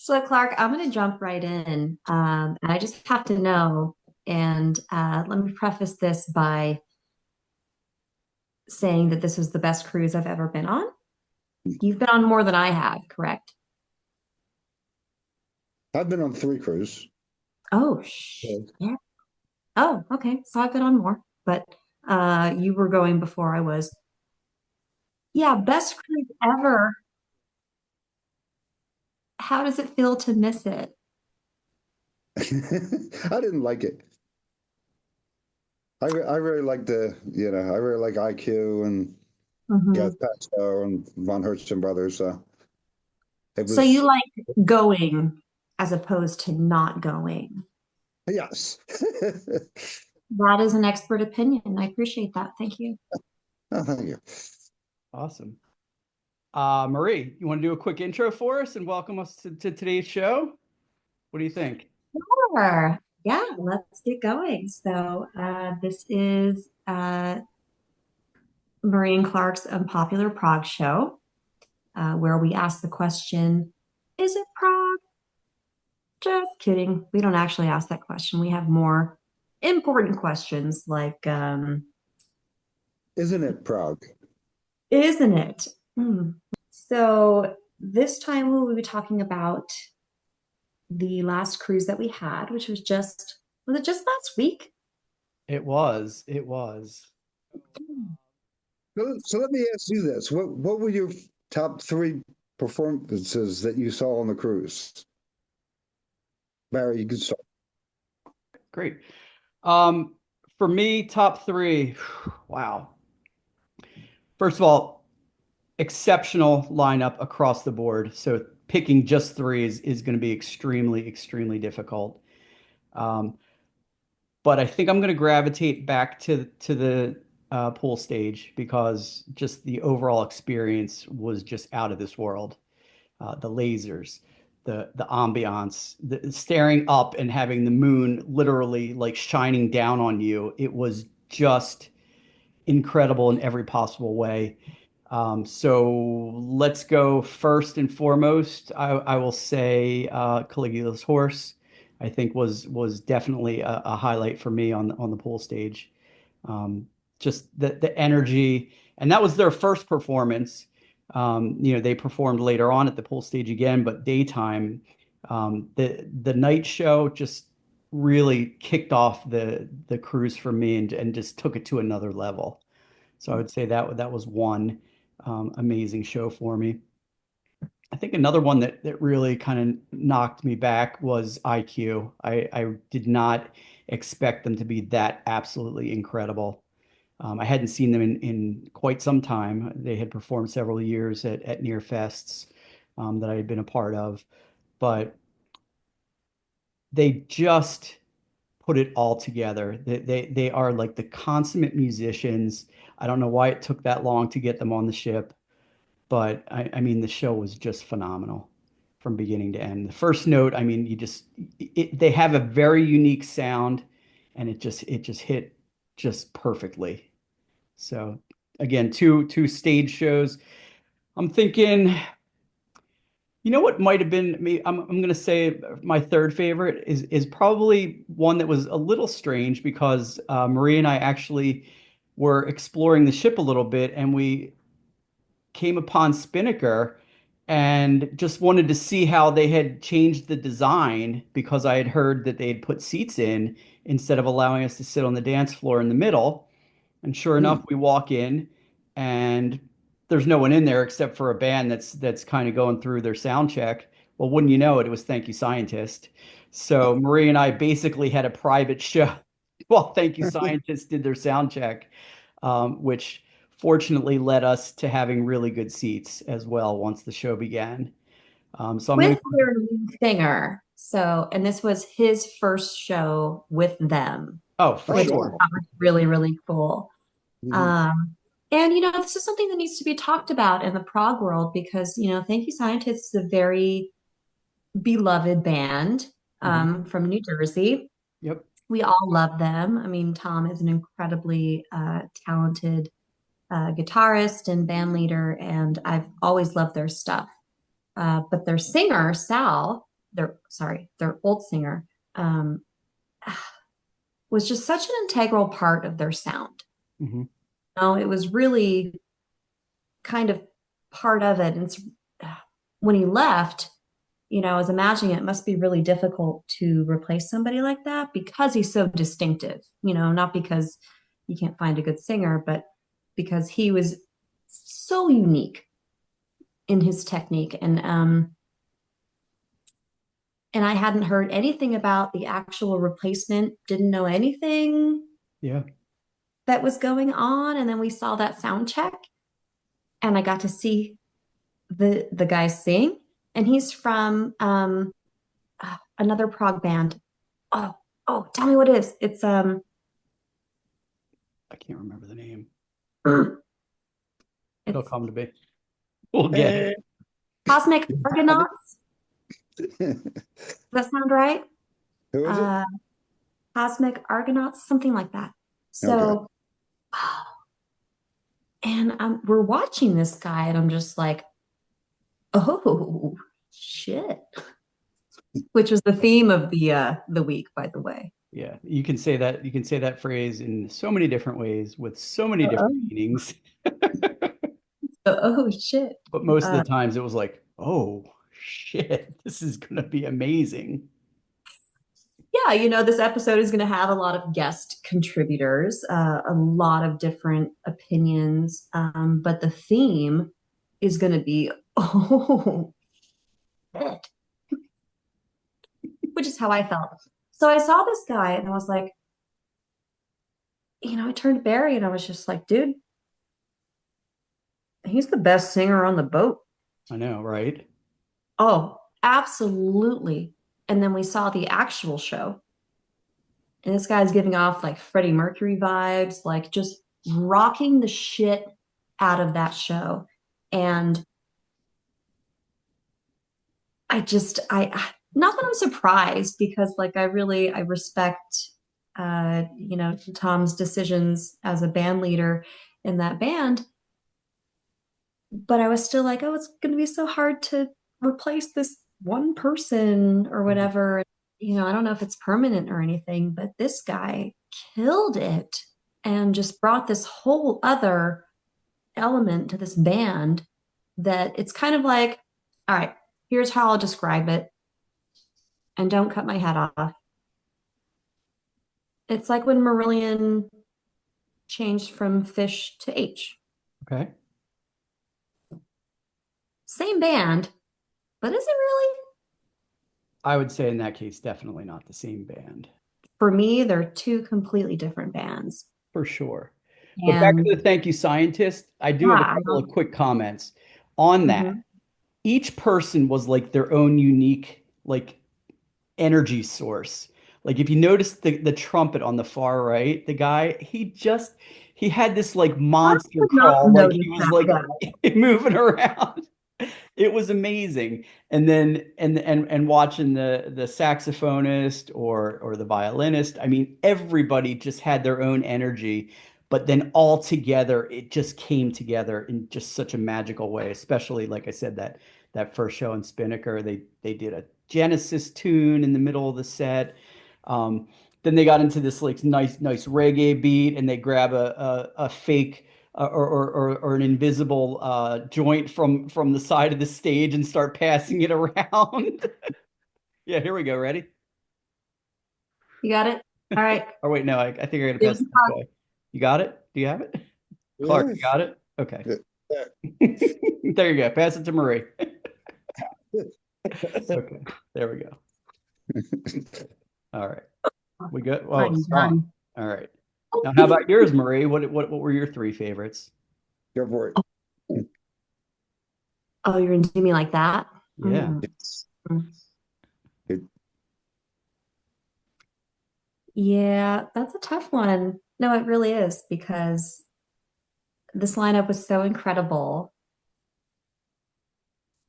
So, Clark, I'm going to jump right in. And I just have to know, and let me preface this by saying that this was the best cruise I've ever been on. You've been on more than I have, correct? I've been on three cruises. Oh, Yeah. yeah. Oh, okay. So I've been on more, but you were going before I was. Yeah, best cruise ever. How does it feel to miss it? I didn't like it. I really like I really like IQ and Hmm. Gav Pasto and Von Hertzen brothers. So it So you was, like going as opposed to not going. yes. That is an expert opinion. I appreciate that. Thank you. Oh, thank you. Awesome. Marie, you want to do a quick intro for us and welcome us to today's show? What do you think? Sure. Yeah, let's get going. So, this is Marie and Clark's Unpopular Prog show, where we ask the question, is it Prog? Just kidding. We don't actually ask that question. We have more important questions like, Isn't it Prague? isn't it? Hmm. So, this time we will be talking about the last cruise that we had, which was it just last week? It was. It was. So let me ask you this. What were your top three performances that you saw on the cruise? Barry, you can start. Great. Um, for me, top three. Wow. First of all, exceptional lineup across the board. So picking just three is going to be extremely difficult. Um, but I think I'm going to gravitate back to the pool stage because just the overall experience was just out of this world. The lasers, the ambiance, the staring up and having the moon literally like shining down on you. It was just incredible in every possible way. So let's go first and foremost. I will say Caligula's horse. I think was definitely a highlight for me on the pool stage. Um, just the energy, and that was their first performance. They performed later on at the pool stage again, but daytime. The night show just really kicked off the cruise for me and just took it to another level. So I would say that was one amazing show for me. I think another one that really kind of knocked me back was IQ. I did not expect them to be that absolutely incredible. I hadn't seen them in quite some time. They had performed several years at near fests that I had been a part of, but they just put it all together. They are like the consummate musicians. I don't know why it took that long to get them on the ship, but I mean the show was just phenomenal from beginning to end. The first note, I mean, they have a very unique sound, and it just hit just perfectly. So again, two stage shows. I'm thinking, you know what might have been me? I'm going to say my third favorite is probably one that was a little strange because Marie and I actually were exploring the ship a little bit, and we came upon Spinnaker and just wanted to see how they had changed the design because I had heard that they had put seats in instead of allowing us to sit on the dance floor in the middle. And sure Hmm. enough, we walk in and there's no one in there except for a band that's kind of going through their sound check. Well, wouldn't you know it, it was Thank You Scientist. So Marie and I basically had a private show while Thank You Scientist did their sound check, which fortunately led us to having really good seats as well once the show began. So I'm going With to, their lead singer. So, and this was his first show with them, oh, for Oh, which I sure. wow. thought was really, really cool. Mhm. Um, and this is something that needs to be talked about in the prog world because, Thank You Scientists is a very beloved band Mhm. from New Jersey. Yep. We all love them. I mean, Tom is an incredibly talented guitarist and band leader, and I've always loved their stuff. But their singer, Sal, their old singer, um, was just such an integral part of their sound. Hmm. It was really kind of part of it. And when he left, I was imagining it must be really difficult to replace somebody like that because he's so distinctive, not because you can't find a good singer, but because he was so unique in his technique. And I hadn't heard anything about the actual replacement, didn't know anything Yeah. that was going on. And then we saw that sound check and I got to see the guy sing. And he's from another prog band. Oh, tell me what it is. It's I can't remember the name. It'll it's come to me. We'll get it. Cosmic Argonauts. Does that sound right? Who is it? Cosmic Argonauts, something like that. Okay. So, and we're watching this guy, and I'm just like, oh shit, which was the theme of the week, by the way. Yeah, you can say that. You can say that phrase in so many different ways with so many Oh, different meanings. oh shit. But most of Uh, the times it was like, oh shit, this is gonna be amazing. yeah, this episode is going to have a lot of guest contributors, a lot of different opinions, but the theme is going to be oh shit, which is how I felt. So I saw this guy and I was like, I turned to Barry and I was just like, dude, he's the best singer on the boat. I know, right? Oh, absolutely. And then we saw the actual show, and this guy's giving off like Freddie Mercury vibes, like just rocking the shit out of that show. And not that I'm surprised because like I respect, Tom's decisions as a band leader in that band. But I was still like, oh, it's going to be so hard to replace this one person or Mhm. whatever. I don't know if it's permanent or anything, but this guy killed it and just brought this whole other element to this band that it's kind of like, all right, here's how I'll describe it. And don't cut my head off. It's like when Marillion changed from Fish to H. Okay. Same band, but is it really? I would say in that case, definitely not the same band For me, they're two completely different bands. for sure. But back And to the thank you, scientist. I do have a yeah, couple of quick comments on that. mhm. Each person was like their own unique, like energy source. Like if you notice the trumpet on the far right, the guy, he had this like I monster would not crawl, like notice he was that like guy. moving around. It was amazing. And then and watching the saxophonist or the violinist, I mean, everybody just had their own energy, but then all together it just came together in just such a magical way, especially like I said, that first show in Spinnaker, they did a Genesis tune in the middle of the set. Um, then they got into this like nice reggae beat, and they grab a fake or an invisible joint from the side of the stage and start passing it around. Yeah, here we go. Ready? You got it? All right. Oh wait, no, I think I gotta Give pass us a it this pause. way. You got it? Do you have it? Clark, you Yes. got it? Okay. Yeah. There you go. Pass it to Marie. Okay, there we go. All right. We good? Oh, I'm song. done. All right. Now, how about yours, Marie? What were your three favorites? Go for it. Oh, you're gonna do me like that? Yeah. Mm. Yes. It, Yeah, that's a tough one. No, it really is because this lineup was so incredible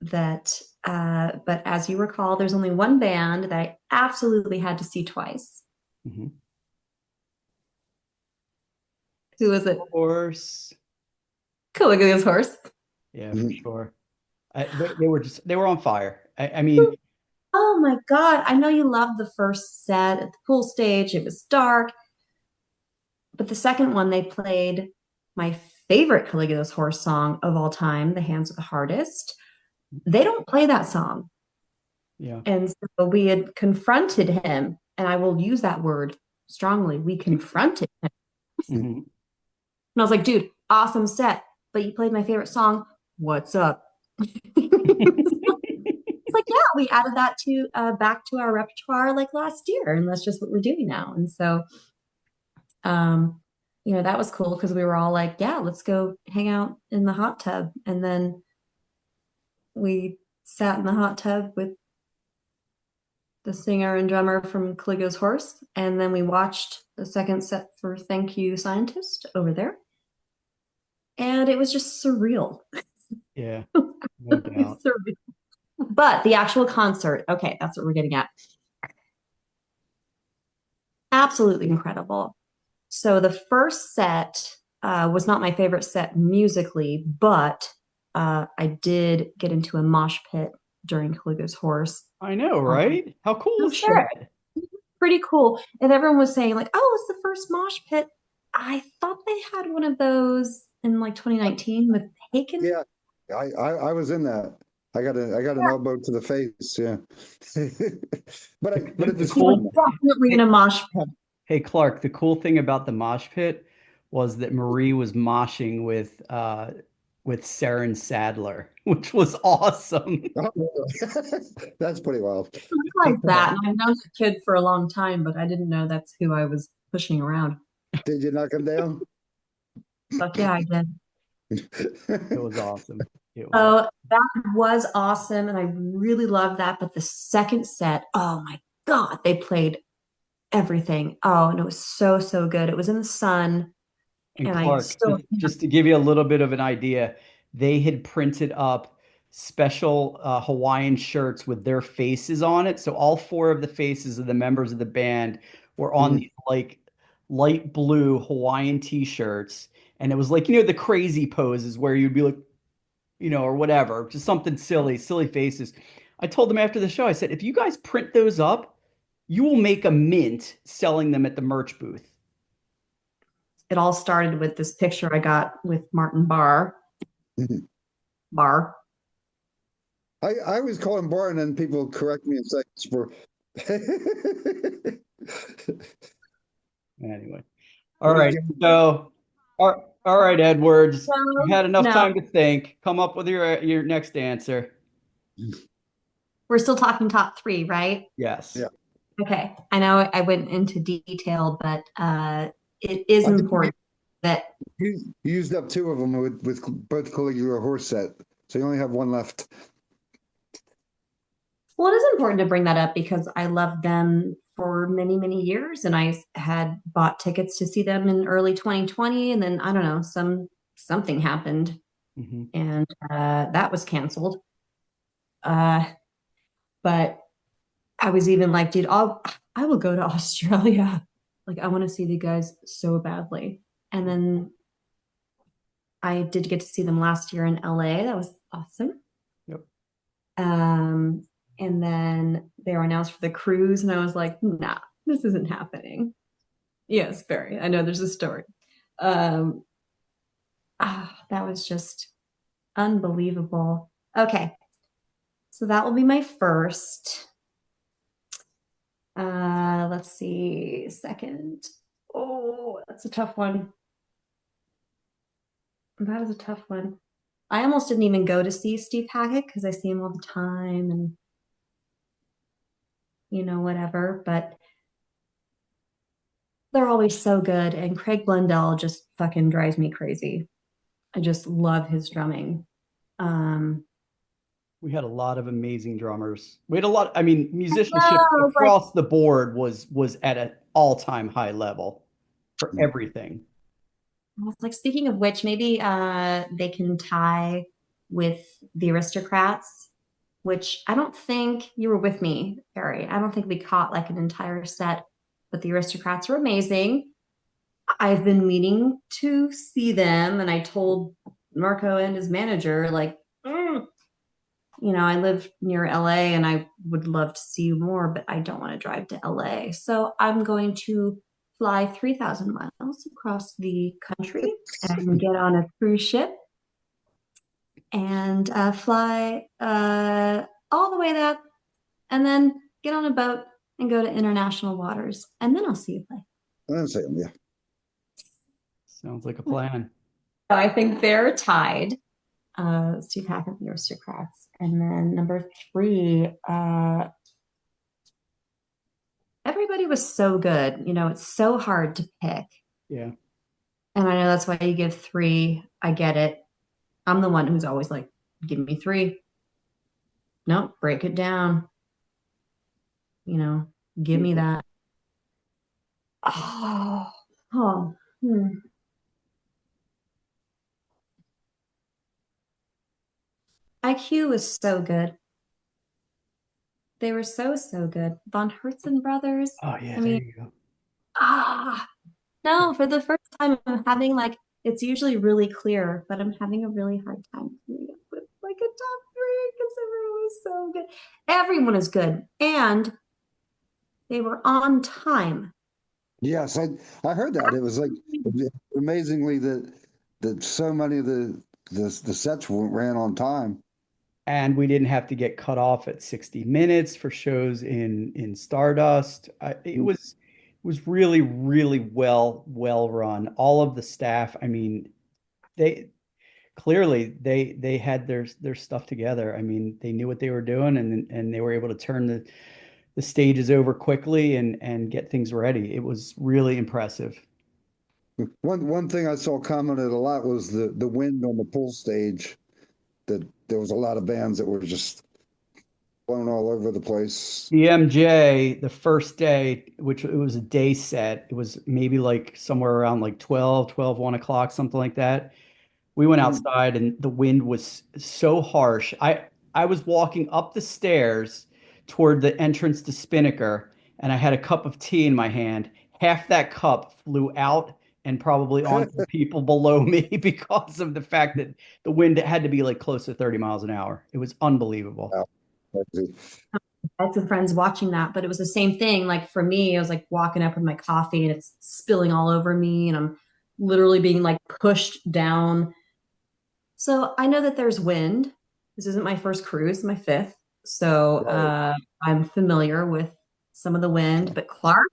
that but as you recall, there's only one band that I absolutely had to see twice. Mhm. Who was it? Of course. Caligula's Horse. Yeah, for mhm. sure. They were on fire. I mean, Oh my God. I know you loved the first set at the pool stage. It was dark. But the second one, they played my favorite Caligula's Horse song of all time, The Hands of the Hardest. They don't play that song. Yeah. And so we had confronted him, and I will use that word strongly. We confronted him. Mhm. And I was like, dude, awesome set, but you played my favorite song. What's up? It's like, yeah, we added that to back to our repertoire like last year, and that's just what we're doing now. And so, um, that was cool because we were all like, yeah, let's go hang out in the hot tub. And then we sat in the hot tub with the singer and drummer from Caligo's Horse, and then we watched the second set for Thank You Scientist over there. And it was just surreal. Yeah, no doubt. Surreal. But the actual concert, okay, that's what we're getting at. Absolutely incredible. So the first set was not my favorite set musically, but I did get into a mosh pit during Caligo's Horse. I know, Um, right? How cool is sure, that? pretty cool. And everyone was saying like, "Oh, it's the first mosh pit." I thought they had one of those in like 2019 with Haken. Yeah, I was in that. I got an elbow to the face. Yeah, but at the The He was same cool definitely in a mosh pit. Hey Clark, the cool thing about the mosh pit was that Marie was moshing with Saren Sadler, which was awesome. that's pretty wild. I realized that, and I've known the kid for a long time, but I didn't know that's who I was pushing around. Did you knock him down? Fuck yeah, I did. It was awesome. It was. Oh, that was awesome, and I really loved that. But the second set, oh my God, they played everything. Oh, and it was so, so good. It was in the sun, And and I Clark, still just to give you a little bit of an idea, they had printed up special Hawaiian shirts with their faces on it. So all four of the faces of the members of the band were on Mm. these like light blue Hawaiian t-shirts. And it was like, the crazy poses where you'd be like, or whatever, just something silly, silly faces. I told them after the show, I said, if you guys print those up, you will make a mint selling them at the merch booth. it all started with this picture I got with Martin Mhm. Barr. I always call him Bar, and then people correct me and say it's for. Anyway. All What did right. you? So, all right, Edwards, you No, had enough no, time to think. Come up with your next answer. we're still talking top three, right? Yes. Yeah, Okay. I know I went into detail, but it is I think important that you used up two of them with both Caligula horse set, so you only have one left. well, it is important to bring that up because I loved them for many, many years, and I had bought tickets to see them in early 2020, and then I don't know, something happened, Hmm. and that was canceled. Uh, but I was even like, dude, I will go to Australia. Like, I want to see the guys so badly. And then I did get to see them last year in LA. That was awesome. Yep. Um, and then they were announced for the cruise, and I was like, nah, this isn't happening. Yes, Barry. I know there's a story. Um, that was just unbelievable. Okay, so that will be my first. Let's see, second. Oh, that's a tough one. That is a tough one. I almost didn't even go to see Steve Hackett because I see him all the time and whatever, but they're always so good. And Craig Blundell just fucking drives me crazy. I just love his drumming. Um, We had a lot of amazing drummers. We had a lot, I mean, yeah, musicianship I was like, across the board was at an all-time high level for everything. speaking of which, maybe they can tie with the Aristocrats, which I don't think you were with me, Barry. I don't think we caught like an entire set, but the Aristocrats were amazing. I've been meaning to see them, and I told Marco and his manager, like, I live near LA and I would love to see you more, but I don't want to drive to LA. So I'm going to fly 3,000 miles across the country and get on a cruise ship and fly all the way there and then get on a boat and go to international waters. And then I'll see you play. I'm saying, yeah. Sounds like a plan. I think they're tied. Steve Hackett, the Aristocrats. And then number three, everybody was so good. It's so hard to pick. Yeah. And I know that's why you give three. I get it. I'm the one who's always like, give me three. No, break it down. Give me that. Oh, oh. IQ was so good. They were so, so good. Von Herzen brothers. Oh yeah, I there mean, you go. ah, no, for the first time, I'm having it's usually really clear, but I'm having a really hard time coming up with like a top three because everyone was so good. Everyone is good. And they were on time. Yes, I heard that. It was like amazingly that so many of the sets ran on time. And we didn't have to get cut off at 60 minutes for shows in Stardust. It was really, really well run. All of the staff, I mean, they clearly they had their stuff together. I mean, they knew what they were doing, and they were able to turn the stages over quickly and get things ready. It was really impressive. One thing I saw commented a lot was the wind on the pool stage. That there was a lot of bands that were just blown all over the place. DMJ, the first day, which it was a day set, it was maybe like somewhere around like 1 o'clock, something like that. We went Mm. outside and the wind was so harsh. I was walking up the stairs toward the entrance to Spinnaker, and I had a cup of tea in my hand. Half that cup flew out and probably onto the people below me because of the fact that the wind had to be like close to 30 miles an hour. It was unbelievable. Wow, crazy. I had some friends watching that, but it was the same thing. Like for me, I was like walking up with my coffee and it's spilling all over me, and I'm literally being like pushed down. So I know that there's wind. This isn't my first cruise, my fifth. So Right. I'm familiar with some of the wind. But Clark,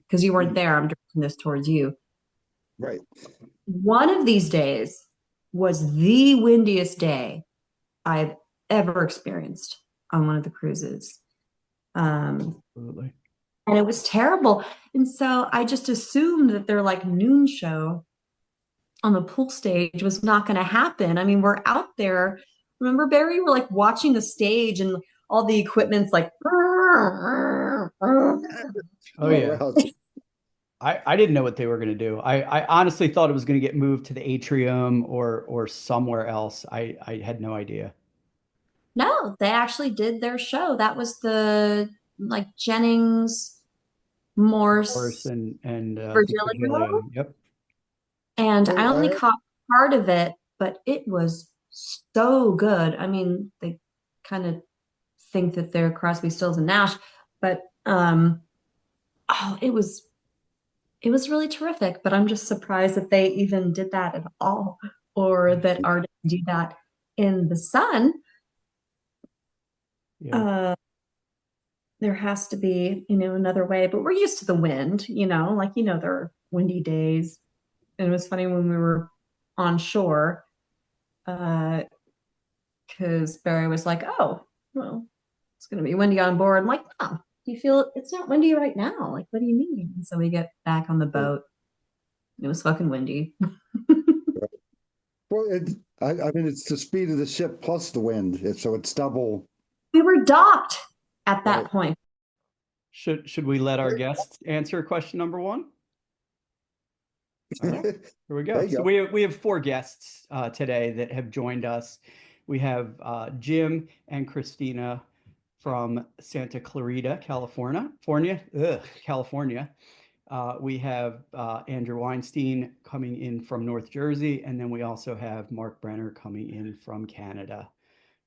because you weren't Mm. there, I'm directing this towards you. Right. One of these days was the windiest day I've ever experienced on one of the cruises. Absolutely. And it was terrible. And so I just assumed that their like noon show on the pool stage was not going to happen. I mean, we're out there. Remember, Barry? We're like watching the stage and all the equipment's like. Oh Oh, yeah. wow. I didn't know what they were going to do. I honestly thought it was going to get moved to the atrium or somewhere else. I had no idea. No, they actually did their show. That was the like Jennings Morris Morse and I think Virgilio. Virgilio. Yep. And I Well, I only heard, caught part of it, but it was so good. I mean, they kind of think that they're Crosby, Stills, and Nash, but oh, it was really terrific. But I'm just surprised that they even did that at all, or that artists do that in the sun. Yeah. Uh, there has to be, another way. But we're used to the wind, like there are windy days. And it was funny when we were on shore, because Barry was like, "Oh, well, it's going to be windy on board." I'm like, "No, you feel it's not windy right now? Like, what do you mean?" And so we get back on the boat. It was fucking windy. well, I mean, it's the speed of the ship plus the wind. So it's double. We were docked at that Right. point. Should we let our guests answer question number one? All right, There here we go. you So go. we have four guests today that have joined us. We have Jim and Christina from Santa Clarita, California. We have Andrew Weinstein coming in from North Jersey, and then we also have Mark Brenner coming in from Canada.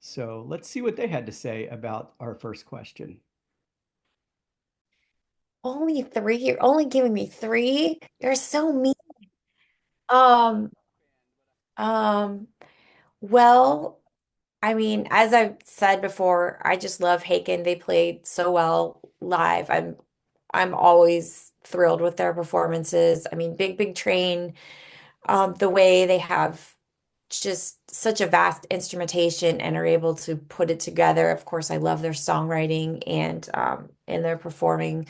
So let's see what they had to say about our first question. Only three? You're only giving me three? You're so mean. Um, um, well, I mean, as I've said before, I just love Haken. They played so well live. I'm always thrilled with their performances. I mean, Big Train, the way they have just such a vast instrumentation and are able to put it together. Of course, I love their songwriting and their performing.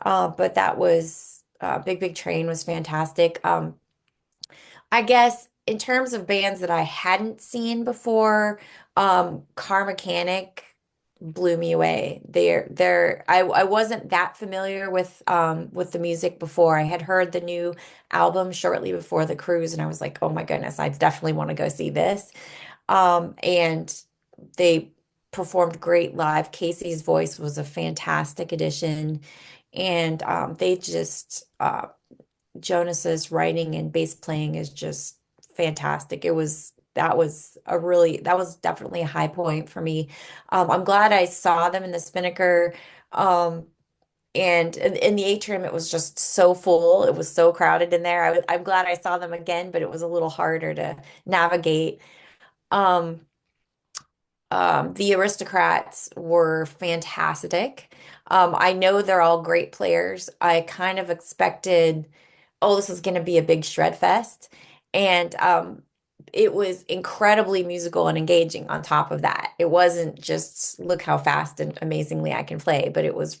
But that was Big Train was fantastic. I guess in terms of bands that I hadn't seen before, Car Mechanic blew me away. I wasn't that familiar with the music before. I had heard the new album shortly before the cruise, and I was like, oh my goodness, I definitely want to go see this. And they performed great live. Casey's voice was a fantastic addition, and they just Jonas's writing and bass playing is just fantastic. That was definitely a high point for me. I'm glad I saw them in the Spinnaker. And in the atrium, it was just so full. It was so crowded in there. I'm glad I saw them again, but it was a little harder to navigate. Um, the Aristocrats were fantastic. I know they're all great players. I kind of expected, oh, this is going to be a big shred fest. And it was incredibly musical and engaging on top of that. It wasn't just look how fast and amazingly I can play, but it was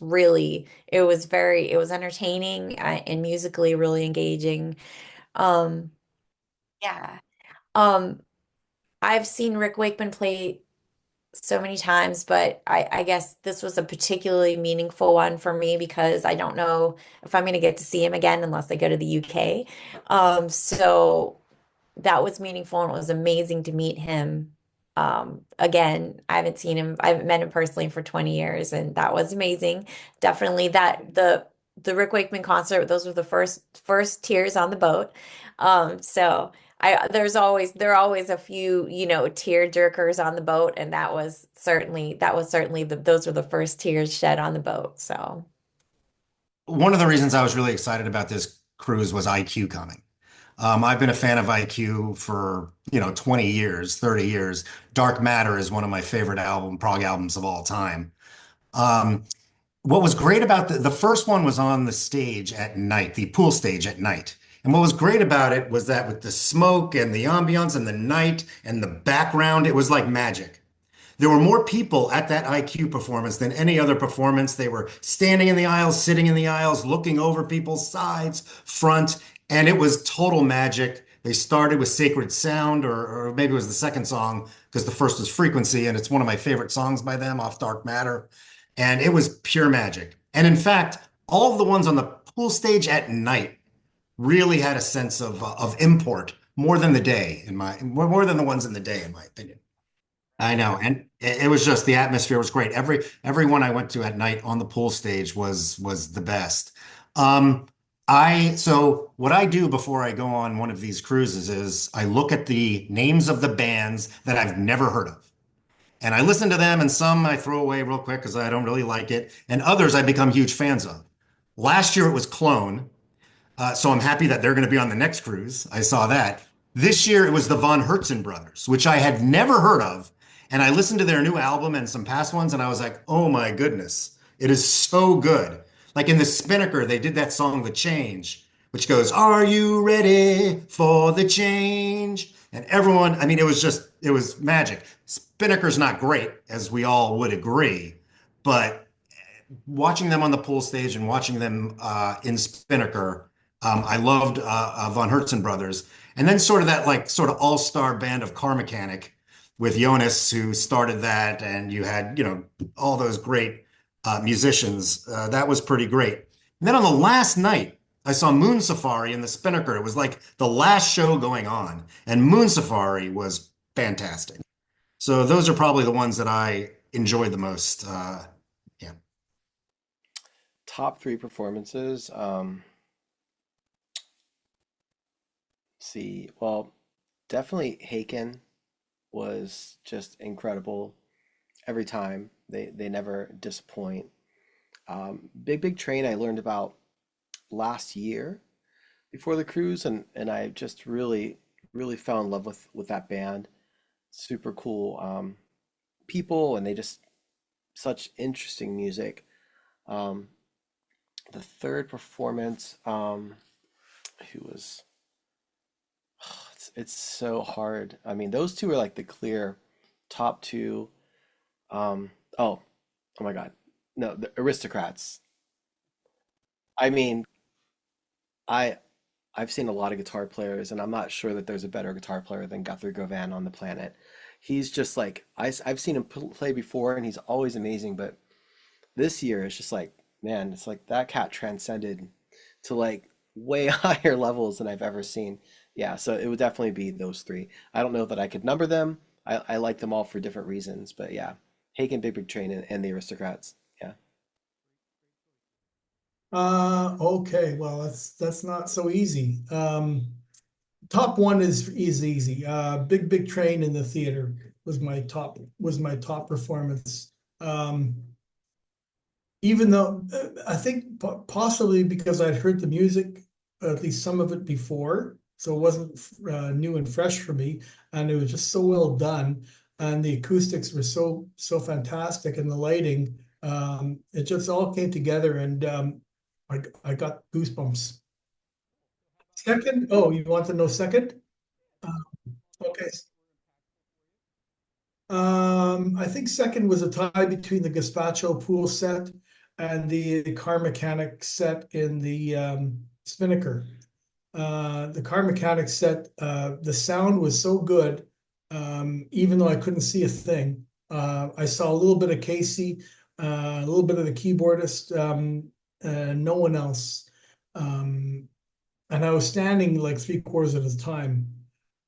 entertaining and musically really engaging. Um, yeah. Um, I've seen Rick Wakeman play so many times, but I guess this was a particularly meaningful one for me because I don't know if I'm going to get to see him again unless I go to the UK. So that was meaningful and it was amazing to meet him. Again, I haven't met him personally for 20 years, and that was amazing. Definitely the Rick Wakeman concert, those were the first tears on the boat. So there are always a few, tear jerkers on the boat, and that was certainly those were the first tears shed on the boat. So One of the reasons I was really excited about this cruise was IQ coming. I've been a fan of IQ for, 20 years, 30 years. Dark Matter is one of my favorite prog albums of all time. Um, what was great about the first one was on the stage at night, the pool stage at night. And what was great about it was that with the smoke and the ambiance and the night and the background, it was like magic. There were more people at that IQ performance than any other performance. They were standing in the aisles, sitting in the aisles, looking over people's sides, front, and it was total magic. They started with Sacred Sound, or maybe it was the second song, because the first was Frequency, and it's one of my favorite songs by them off Dark Matter. And it was pure magic. And in fact, all of the ones on the pool stage at night really had a sense of import more than more than the ones in the day, in my opinion. I know, and it was just the atmosphere was great. Everyone I went to at night on the pool stage was the best. So what I do before I go on one of these cruises is I look at the names of the bands that I've never heard of. And I listen to them, and some I throw away real quick because I don't really like it, and others I become huge fans of. Last year it was Clone. So I'm happy that they're going to be on the next cruise. I saw that. This year it was the Von Hertzen brothers, which I had never heard of. And I listened to their new album and some past ones, and I was like, oh my goodness, it is so good. Like in the Spinnaker, they did that song, The Change, which goes, are you ready for the change? And everyone, I mean, it was magic. Spinnaker's not great, as we all would agree, but watching them on the pool stage and watching them in Spinnaker, I loved Von Hertzen brothers. And then sort of that like sort of all-star band of Car Mechanic with Jonas who started that, and you had, all those great musicians. That was pretty great. And then on the last night, I saw Moon Safari in the Spinnaker. It was like the last show going on, and Moon Safari was fantastic. So those are probably the ones that I enjoyed the most. Yeah. Top three performances. See, well, definitely Haken was just incredible every time. They never disappoint. Big Train I learned about last year before the cruise, and I just really fell in love with that band. Super cool people, and they just such interesting music. Um, the third performance, who was it's so hard. I mean, those two are like the clear top two. Um, oh, oh my God. No, the Aristocrats. I mean, I I've seen a lot of guitar players, and I'm not sure that there's a better guitar player than Guthrie Govan on the planet. He's just like I've seen him play before, and he's always amazing. But this year, it's just like, man, it's like that cat transcended to like way higher levels than I've ever seen. Yeah, so it would definitely be those three. I don't know that I could number them. I like them all for different reasons, but yeah, Haken, Big Train, and the Aristocrats. Yeah. Okay, well, that's not so easy. Top one is easy. Big Train in the theater was my top performance. Even though I think possibly because I'd heard the music, at least some of it before, so it wasn't new and fresh for me, and it was just so well done, and the acoustics were so fantastic, and the lighting, it just all came together, and I got goosebumps. Second, oh, you want to know second? Uh, okay. I think second was a tie between the Gazpacho pool set and the car mechanic set in the Spinnaker. The car mechanic set, the sound was so good, even though I couldn't see a thing. I saw a little bit of Casey, a little bit of the keyboardist, and no one else. Um, and I was standing like 3/4 of the time.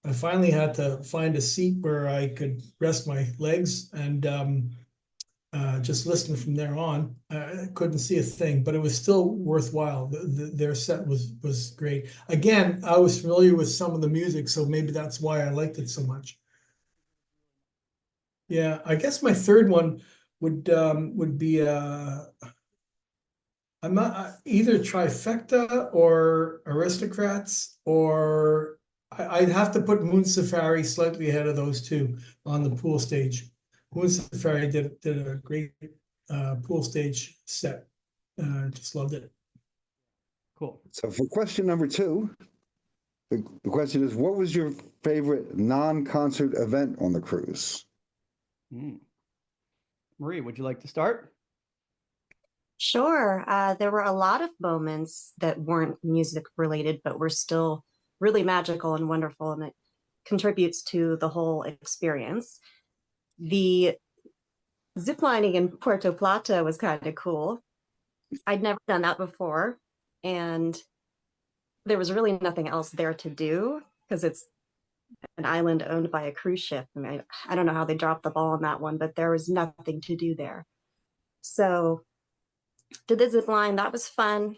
I finally had to find a seat where I could rest my legs and just listen from there on. I couldn't see a thing, but it was still worthwhile. Their set was great. Again, I was familiar with some of the music, so maybe that's why I liked it so much. Yeah, I guess my third one would be I'm not either trifecta or aristocrats, or I'd have to put Moon Safari slightly ahead of those two on the pool stage. Moon Safari did a great pool stage set. Just loved it. Cool. So for question number two, the question is, what was your favorite non-concert event on the cruise? Marie, would you like to start? Sure. There were a lot of moments that weren't music related, but were still really magical and wonderful, and it contributes to the whole experience. The ziplining in Puerto Plata was kind of cool. I'd never done that before, and there was really nothing else there to do because it's an island owned by a cruise ship. I mean, I don't know how they dropped the ball on that one, but there was nothing to do there. So did the zip line. That was fun.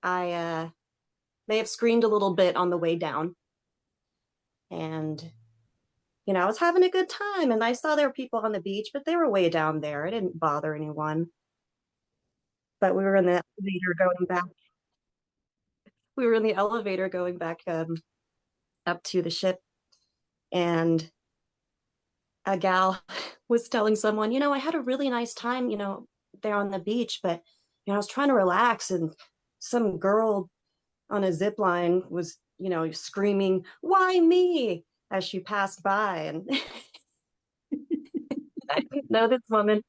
I may have screamed a little bit on the way down. And, I was having a good time. And I saw there were people on the beach, but they were way down there. It didn't bother anyone. But we were in the elevator going back. We were in the elevator going back up to the ship. And a gal was telling someone, I had a really nice time, there on the beach, but, I was trying to relax. And some girl on a zip line was, screaming, "Why me?" as she passed by. And I didn't know this woman,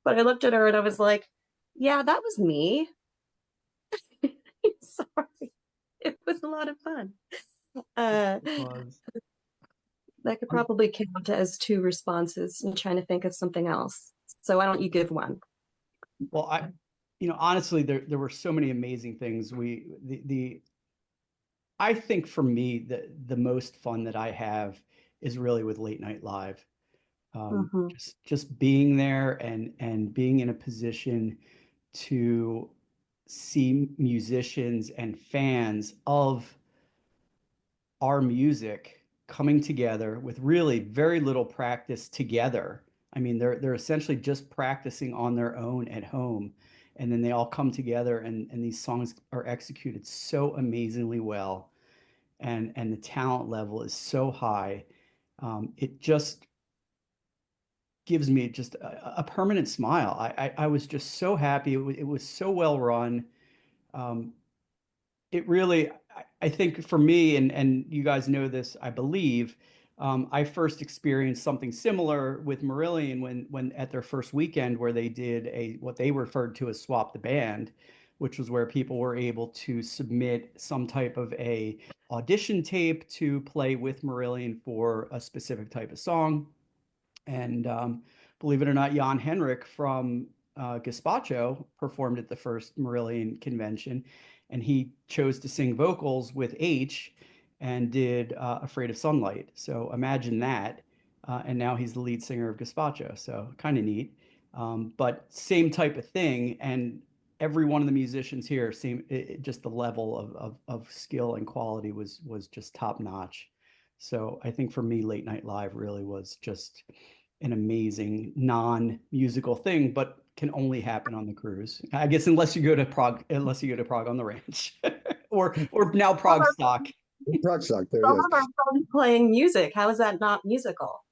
but I looked at her and I was like, yeah, that was me. Sorry. It was a lot of fun. That could probably count as two responses. I'm trying to think of something else. So why don't you give one? Well, honestly, there were so many amazing things. I think for me, the most fun that I have is really with late night live. Mhm. Just being there and being in a position to see musicians and fans of our music coming together with really very little practice together. I mean, they're essentially just practicing on their own at home, and then they all come together, and these songs are executed so amazingly well, and the talent level is so high. It just gives me just a permanent smile. I was just so happy. It was so well run. Um, it really, I think for me, and you guys know this, I believe, I first experienced something similar with Marillion when at their first weekend where they did what they referred to as swap the band, which was where people were able to submit some type of a audition tape to play with Marillion for a specific type of song. And believe it or not, Jan Henrik from Gazpacho performed at the first Marillion convention, and he chose to sing vocals with H and did Afraid of Sunlight. So imagine that. And now he's the lead singer of Gazpacho. So kind of neat. But same type of thing. And every one of the musicians here, just the level of skill and quality was just top notch. So I think for me, Late Night Live really was just an amazing non-musical thing, but can only happen on the cruise. I guess unless you go to Prague on the ranch, or now Prague stock. Prog stock there, Some yes. of our friends playing music. How is that not musical?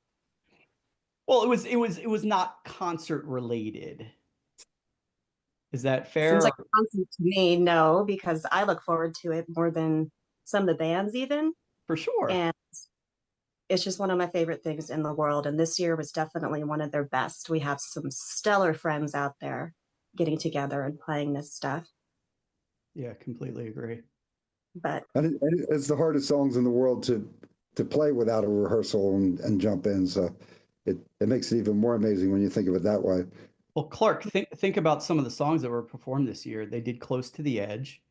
Well, it was not concert related. Is that fair? Seems like a concert to me. No, because I look forward to it more than some of the bands even. For sure. And it's just one of my favorite things in the world. And this year was definitely one of their best. We have some stellar friends out there getting together and playing this stuff. Yeah, completely agree. But And it's the hardest songs in the world to play without a rehearsal and jump in. So it makes it even more amazing when you think of it that way. Well, Clark, think about some of the songs that were performed this year. They did Close to the Edge.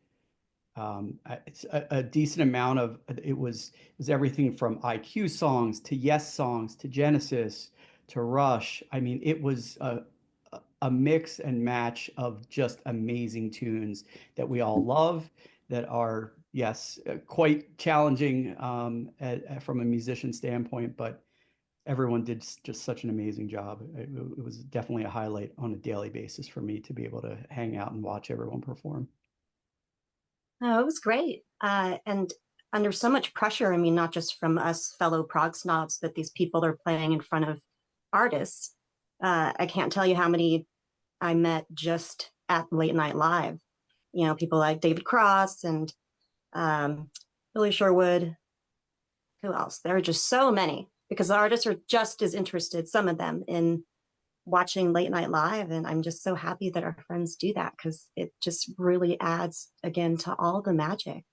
It's a decent amount of it was everything from IQ songs to Yes songs to Genesis to Rush. I mean, it was a mix and match of just amazing tunes that we all love, that are, yes, quite challenging from a musician standpoint, but everyone did just such an amazing job. It was definitely a highlight on a daily basis for me to be able to hang out and watch everyone perform. no, it was great. And under so much pressure, I mean, not just from us fellow prog snobs, but these people that are playing in front of artists. I can't tell you how many I met just at Late Night Live. You know, people like David Cross and Billy Sherwood. Who else? There are just so many because the artists are just as interested, some of them, in watching Late Night Live. And I'm just so happy that our friends do that because it just really adds again to all the magic.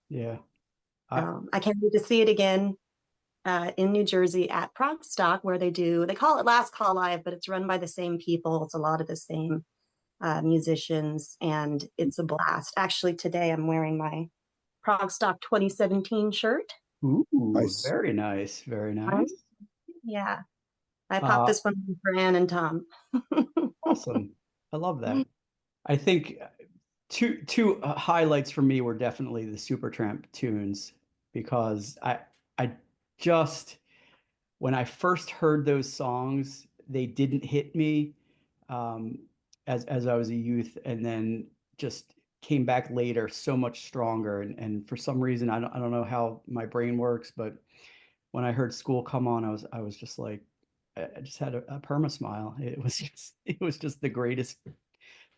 Yeah. I can't wait to see it again in New Jersey at Prog Stock, where they call it Last Call Live, but it's run by the same people. It's a lot of the same musicians, and it's a blast. Actually, today I'm wearing my Prog Stock 2017 shirt. Ooh, Nice. very nice, very nice. Yeah, I popped this one for Ann and Tom. Awesome. I love that. I think two highlights for me were definitely the Supertramp tunes, because I just, when I first heard those songs, they didn't hit me um, as I was a youth, and then just came back later so much stronger. And for some reason, I don't know how my brain works, but when I heard School Come On, I was just like, I just had a perma smile. It was just the greatest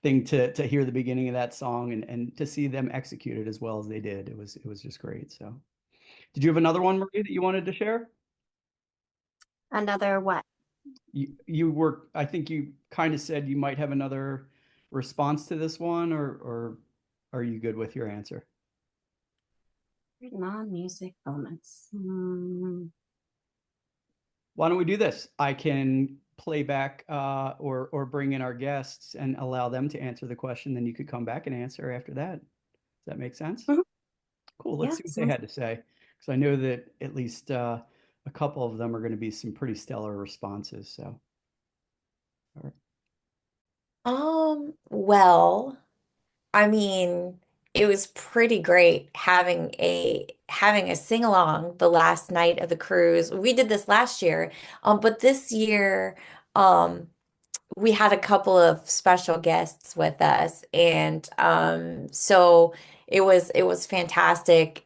thing to hear the beginning of that song, and to see them execute it as well as they did. It was just great. So, did you have another one, Marie, that you wanted to share? Another what? I think you kind of said you might have another response to this one, or are you good with your answer? Non-music moments. Why don't we do this? I can play back or bring in our guests and allow them to answer the question. Then you could come back and answer after that. Does that make sense? Mhm. Cool. Let's Yeah, see what they had to say, because I know that at least a couple of them are going to be some pretty stellar responses. So, all right. Well, I mean, it was pretty great having a sing along the last night of the cruise. We did this last year, but this year, um, we had a couple of special guests with us, and so it was fantastic,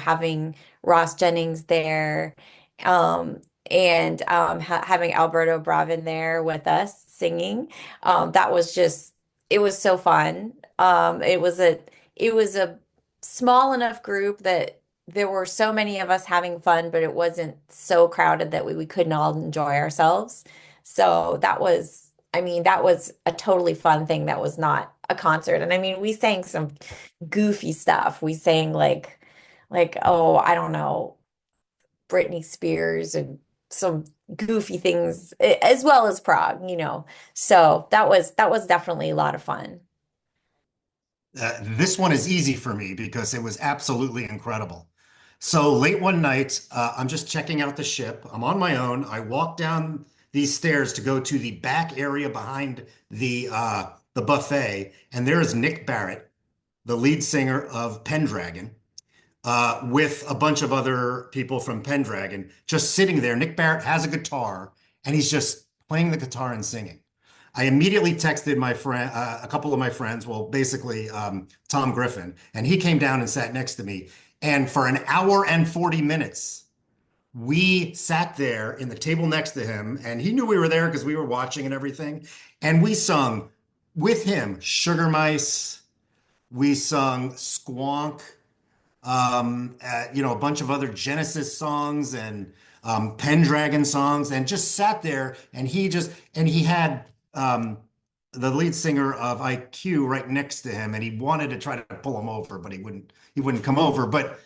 having Ross Jennings there, um, and having Alberto Bravin there with us singing. That was just it was so fun. It was a small enough group that there were so many of us having fun, but it wasn't so crowded that we couldn't all enjoy ourselves. So that was a totally fun thing that was not a concert. And I mean, we sang some goofy stuff. We sang oh, I don't know, Britney Spears and some goofy things as well as Prague. So that was definitely a lot of fun. This one is easy for me because it was absolutely incredible. So late one night, I'm just checking out the ship. I'm on my own. I walk down these stairs to go to the back area behind the buffet, and there is Nick Barrett, the lead singer of Pendragon, with a bunch of other people from Pendragon, just sitting there. Nick Barrett has a guitar, and he's just playing the guitar and singing. I immediately texted my friend, a couple of my friends, well, basically Tom Griffin, and he came down and sat next to me. And for an hour and 40 minutes, we sat there in the table next to him, and he knew we were there because we were watching and everything. And we sung with him Sugar Mice, we sung Squonk, a bunch of other Genesis songs and Pendragon songs, and just sat there. And he had the lead singer of IQ right next to him, and he wanted to try to pull him over, but he wouldn't come over. But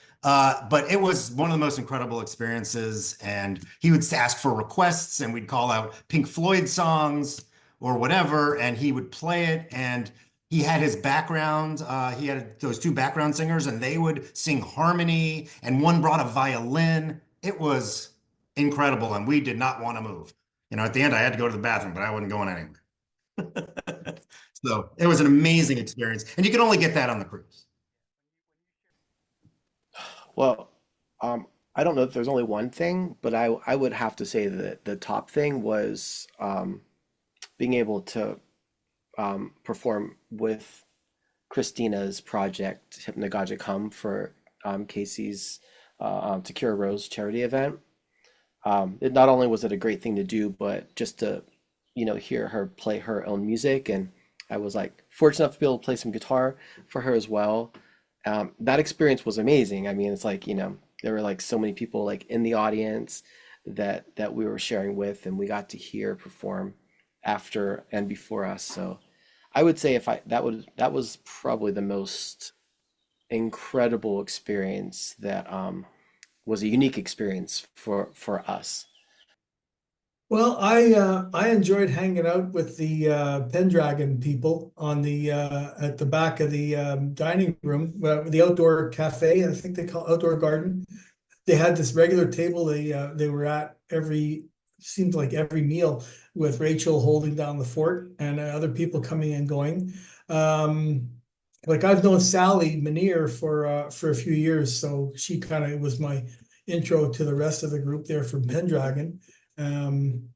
it was one of the most incredible experiences. And he would ask for requests, and we'd call out Pink Floyd songs or whatever, and he would play it. And he had his background. He had those two background singers, and they would sing harmony. And one brought a violin. It was incredible, and we did not want to move. At the end, I had to go to the bathroom, but I wasn't going anywhere. So it was an amazing experience, and you can only get that on the cruise. Well, I don't know if there's only one thing, but I would have to say that the top thing was being able to perform with Christina's project Hypnagogic Hum for Casey's To Cure a Rose charity event. It not only was it a great thing to do, but just to hear her play her own music, and I was like fortunate enough to be able to play some guitar for her as well. That experience was amazing. I mean, it's like there were like so many people like in the audience that we were sharing with, and we got to hear perform after and before us. So I would say if I that was probably the most incredible experience that was a unique experience for us. Well, I enjoyed hanging out with the Pendragon people on the at the back of the dining room, the outdoor cafe. I think they call it outdoor garden. They had this regular table they were at every seemed like every meal with Rachel holding down the fort and other people coming and going. Um, like I've known Sally Manier for a few years, so she kind of was my intro to the rest of the group there from Pendragon. Um,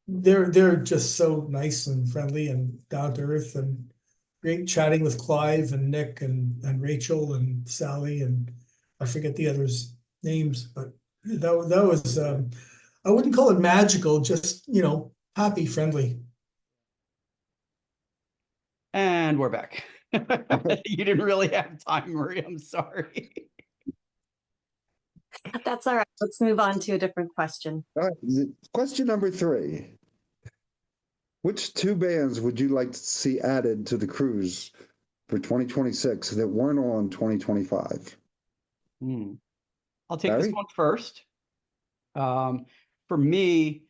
they're just so nice and friendly and down to earth and great chatting with Clive and Nick and Rachel and Sally and I forget the others' names, but that was I wouldn't call it magical, just happy, friendly. And we're back. You didn't really have time, Marie. I'm sorry. That's all right. Let's move on to a different question. All right, question number 3. Which 2 bands would you like to see added to the cruise for 2026 that weren't on 2025? I'll take this Barry? one first. For me,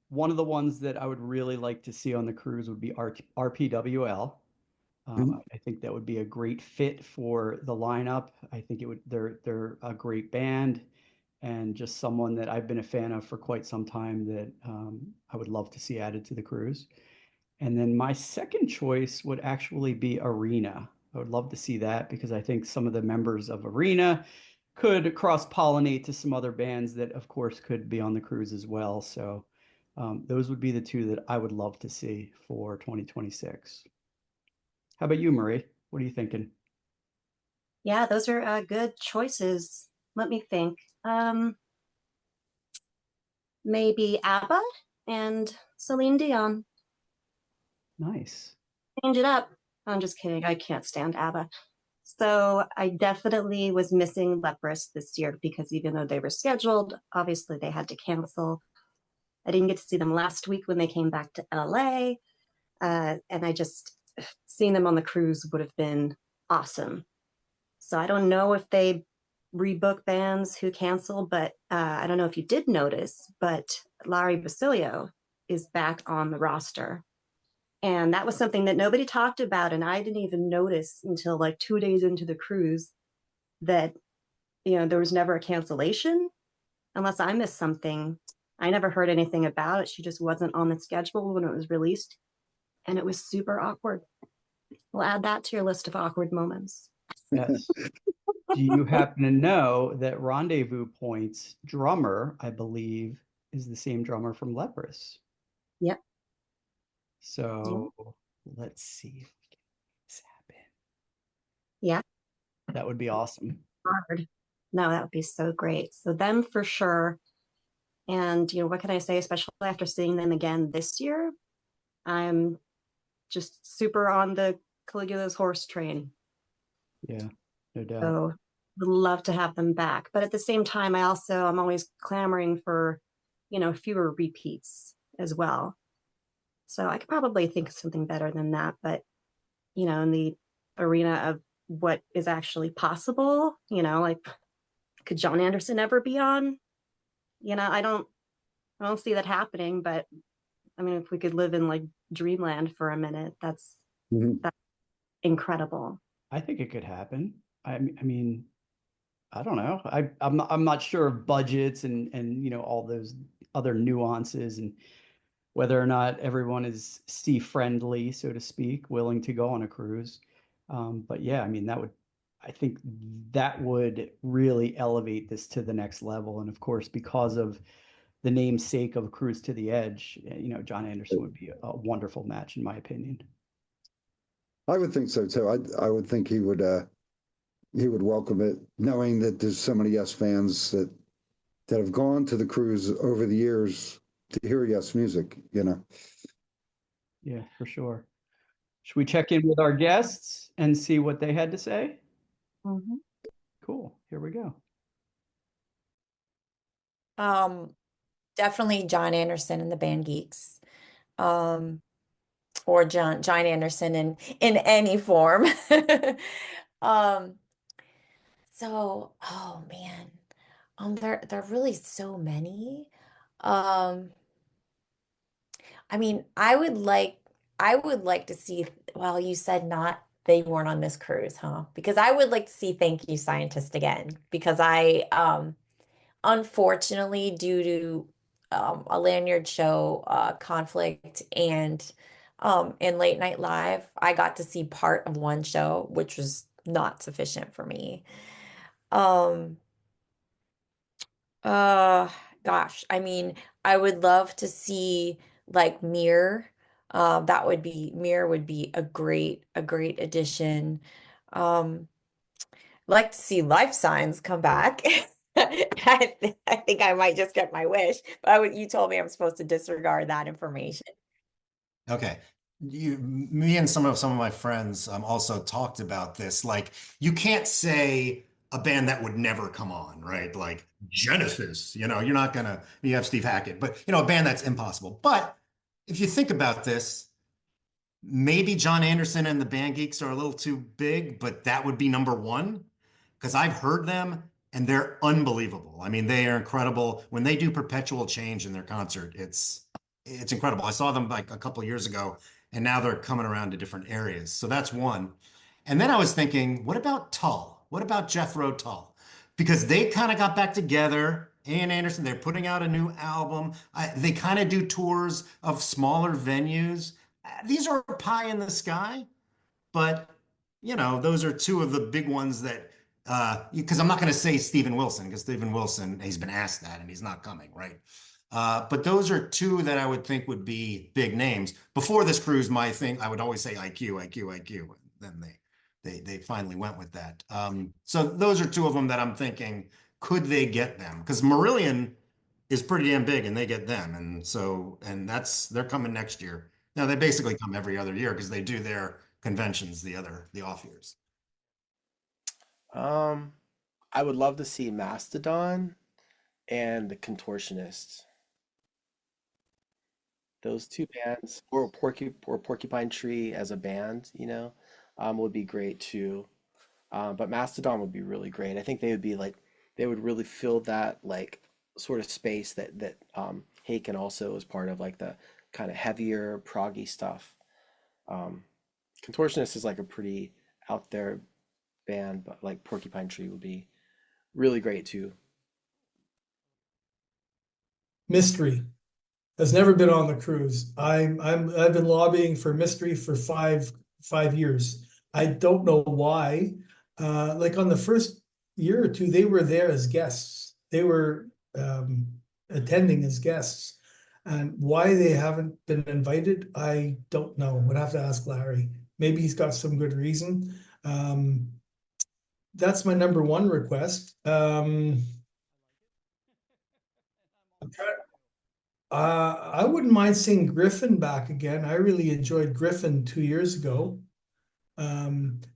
one of the ones that I would really like to see on the cruise would be RPWL. I think that would be a great fit for the lineup. I think they're a great band and just someone that I've been a fan of for quite some time that I would love to see added to the cruise. And then my second choice would actually be Arena. I would love to see that because I think some of the members of Arena could cross-pollinate to some other bands that, of course, could be on the cruise as well. So those would be the two that I would love to see for 2026. How about you, Marie? What are you thinking? Yeah, those are good choices. Let me think. Maybe ABBA and Celine Dion. Nice. Change it up. I'm just kidding. I can't stand ABBA. So I definitely was missing Leprous this year because even though they were scheduled, obviously they had to cancel. I didn't get to see them last week when they came back to LA. And I just, seeing them on the cruise would have been awesome. So I don't know if they rebook bands who cancel, but I don't know if you did notice, but Larry Basilio is back on the roster. And that was something that nobody talked about. And I didn't even notice until like 2 days into the cruise that, there was never a cancellation unless I missed something. I never heard anything about it. She just wasn't on the schedule when it was released. And it was super awkward. We'll add that to your list of awkward moments. Yes. Do you happen to know that Rendezvous Point's drummer, I believe, is the same drummer from Leprous? Yep. So let's see if we can make this happen. Yeah. That would be awesome. Hard. No, that would be so great. So them for sure. And what can I say, especially after seeing them again this year? I'm just super on the Caligula's horse train. Yeah, no doubt. So would love to have them back. But at the same time, I'm always clamoring for, fewer repeats as well. So I could probably think of something better than that. But, in the arena of what is actually possible, like could John Anderson ever be on? I don't see that happening, but I mean, if we could live in like dreamland for a minute, that's incredible. I think it could happen. I mean, I don't know. I'm not sure of budgets and all those other nuances and whether or not everyone is sea friendly, so to speak, willing to go on a cruise. But yeah, I mean, I think that would really elevate this to the next level. And of course, because of the namesake of Cruise to the Edge, John Anderson would be a wonderful match, in my opinion. I would think so too. I would think he would welcome it, knowing that there's so many Yes fans that have gone to the cruise over the years to hear Yes music. Yeah, for sure. Should we check in with our guests and see what they had to say? Mm-hmm. Cool. Here we go. Definitely John Anderson and the Band Geeks. Or John Anderson in any form. Um, oh man. There are really so many. Um, I mean, I would like to see, well, you said not they weren't on this cruise, huh? Because I would like to see Thank You Scientist again because I unfortunately due to a lanyard show conflict and late night live, I got to see part of one show, which was not sufficient for me. Um, uh, Gosh, I mean, I would love to see like Mirror. Mirror would be a great addition. Um, like to see Life Signs come back. I think I might just get my wish, but you told me I'm supposed to disregard that information. Okay. Me and some of my friends also talked about this. Like, you can't say a band that would never come on, right? Like Genesis, you're not gonna, you have Steve Hackett, but a band that's impossible. But if you think about this, maybe John Anderson and the Band Geeks are a little too big, but that would be number one because I've heard them and they're unbelievable. I mean, they are incredible. When they do Perpetual Change in their concert, it's incredible. I saw them like a couple years ago, and now they're coming around to different areas. So that's one. And then I was thinking, what about Tull? What about Jethro Tull? Because they kind of got back together. Ian Anderson, they're putting out a new album. They kind of do tours of smaller venues. These are pie in the sky, but those are two of the big ones that, because I'm not going to say Steven Wilson, because Steven Wilson, he's been asked that and he's not coming, right? But those are two that I would think would be big names. Before this cruise, my thing, I would always say IQ, IQ, IQ. Then they finally went with that. So those are two of them that I'm thinking, could they get them? Because Marillion is pretty damn big and they get them. And they're coming next year. Now they basically come every other year because they do their conventions the off years. I would love to see Mastodon and the Contortionist. Those two bands, or Porcupine Tree as a band, would be great too. But Mastodon would be really great. I think they would really fill that like sort of space that Haken also is part of, like the kind of heavier proggy stuff. Contortionist is like a pretty out there band, but like Porcupine Tree would be really great too. Mystery has never been on the cruise. I've been lobbying for Mystery for five years. I don't know why. Like on the first year or two, they were there as guests. They were attending as guests. And why they haven't been invited, I don't know. Would have to ask Larry. Maybe he's got some good reason. That's my number one request. I wouldn't mind seeing Griffin back again. I really enjoyed Griffin 2 years ago.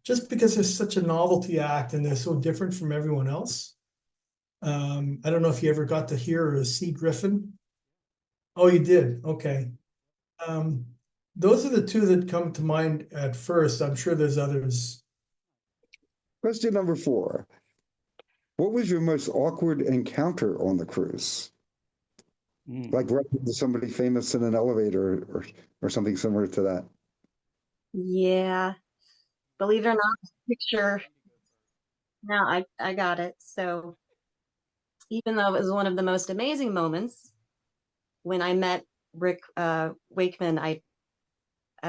Just because they're such a novelty act and they're so different from everyone else. I don't know if you ever got to hear or see Griffin. Oh, you did? Okay. Those are the two that come to mind at first. I'm sure there's others. Question number 4. What was your most awkward encounter on the cruise? Like running into somebody famous in an elevator or something similar to that. Yeah, believe it or not, picture. Now I got it. So even though it was one of the most amazing moments, when I met Rick Wakeman, I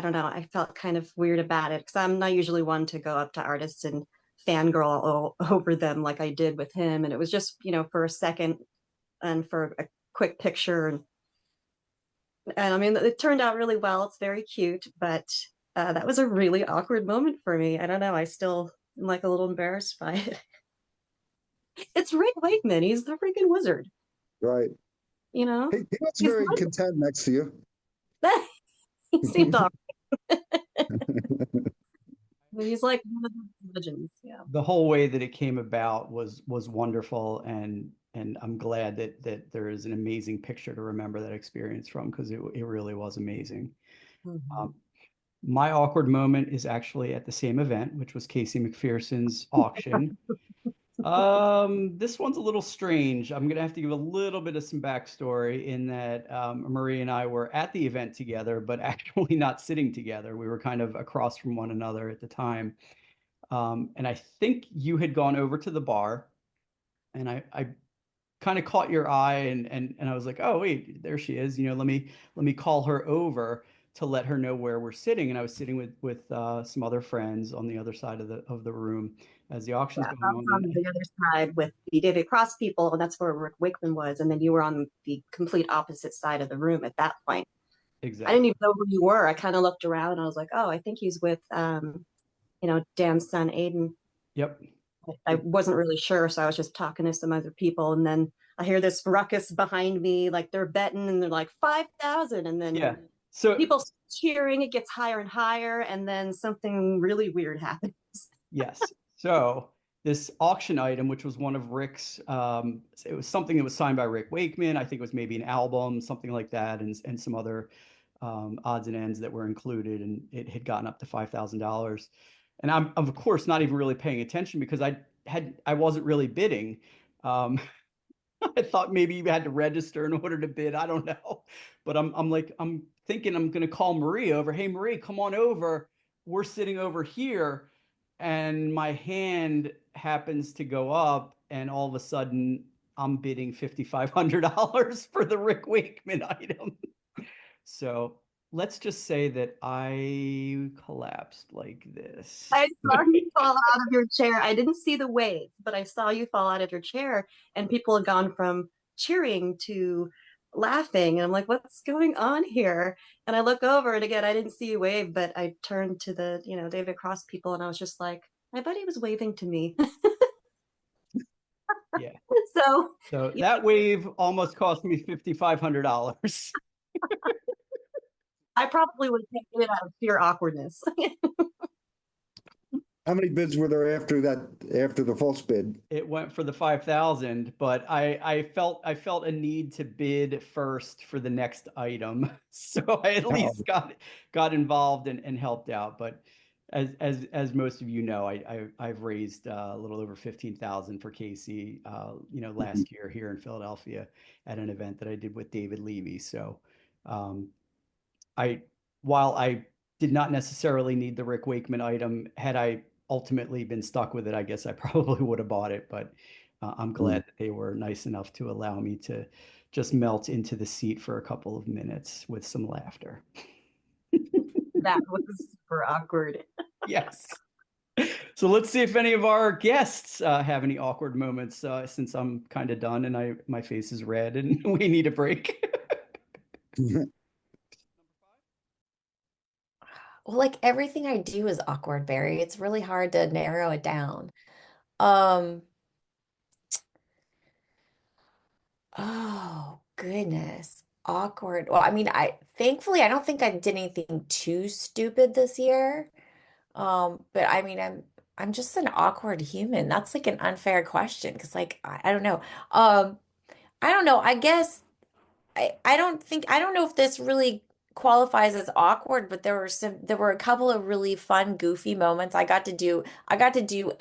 don't know, I felt kind of weird about it because I'm not usually one to go up to artists and fangirl over them like I did with him. And it was just, for a second and for a quick picture. And I mean, it turned out really well. It's very cute, but that was a really awkward moment for me. I don't know. I still am like a little embarrassed by it. It's Rick Wakeman. He's the freaking wizard. Right. He looks very content next to you. He seemed all right. He's like one of the legends. Yeah. The whole way that it came about was wonderful, and I'm glad that there is an amazing picture to remember that experience from, because it really was amazing. Mm-hmm. My awkward moment is actually at the same event, which was Casey McPherson's auction. This one's a little strange. I'm gonna have to give a little bit of some backstory in that Marie and I were at the event together, but actually not sitting together. We were kind of across from one another at the time. And I think you had gone over to the bar, and I kind of caught your eye, and I was like, oh wait, there she is. Let me call her over to let her know where we're sitting. And I was sitting with some other friends on the other side of the room as the auction's Yeah, going I was on. on the other side with the David Cross people, and that's where Rick Wakeman was. And then you were on the complete opposite side of the room at that point. Exactly. I didn't even know who you were. I kind of looked around and I was like, oh, I think he's with Dan's son, Aiden. Yep. I wasn't really sure, so I was just talking to some other people, and then I hear this ruckus behind me, like they're betting, and they're like 5,000, and then Yeah. So people cheering. It gets higher and higher, and then something really weird happens. yes. So this auction item, which was one of Rick's, it was something that was signed by Rick Wakeman. I think it was maybe an album, something like that, and some other odds and ends that were included, and it had gotten up to $5,000. And I'm of course not even really paying attention because I wasn't really bidding. I thought maybe you had to register in order to bid. I don't know, but I'm thinking I'm gonna call Marie over. Hey Marie, come on over. We're sitting over here, and my hand happens to go up, and all of a sudden I'm bidding $5,500 for the Rick Wakeman item. So let's just say that I collapsed like this. I saw you fall out of your chair. I didn't see the wave, but I saw you fall out of your chair, and people have gone from cheering to laughing. And I'm like, what's going on here? And I look over, and again, I didn't see you wave, but I turned to the, David Cross people, and I was just like, my buddy was waving to me. Yeah. So, So yeah, that wave almost cost me $5,500. I probably would have taken it out of sheer awkwardness. How many bids were there after that, after the false bid? It went for the 5,000, but I felt a need to bid first for the next item. So I at Oh, least got involved and helped out. But as most of you know, I've raised a little over 15,000 for Casey, last year here in Philadelphia at an event that I did with David Levy. So um, I while I did not necessarily need the Rick Wakeman item, had I ultimately been stuck with it, I guess I probably would have bought it. But I'm glad that they were nice enough to allow me to just melt into the seat for a couple of minutes with some laughter. That was super awkward. Yes. So let's see if any of our guests have any awkward moments, since I'm kind of done and my face is red and we need a break. Well, like everything I do is awkward, Barry. It's really hard to narrow it down. Um, oh goodness. Awkward. Well, I mean, I thankfully I don't think I did anything too stupid this year. But I mean, I'm just an awkward human. That's like an unfair question because like I don't know. I don't know. I guess I don't know if this really qualifies as awkward, but there were a couple of really fun, goofy moments. I got to do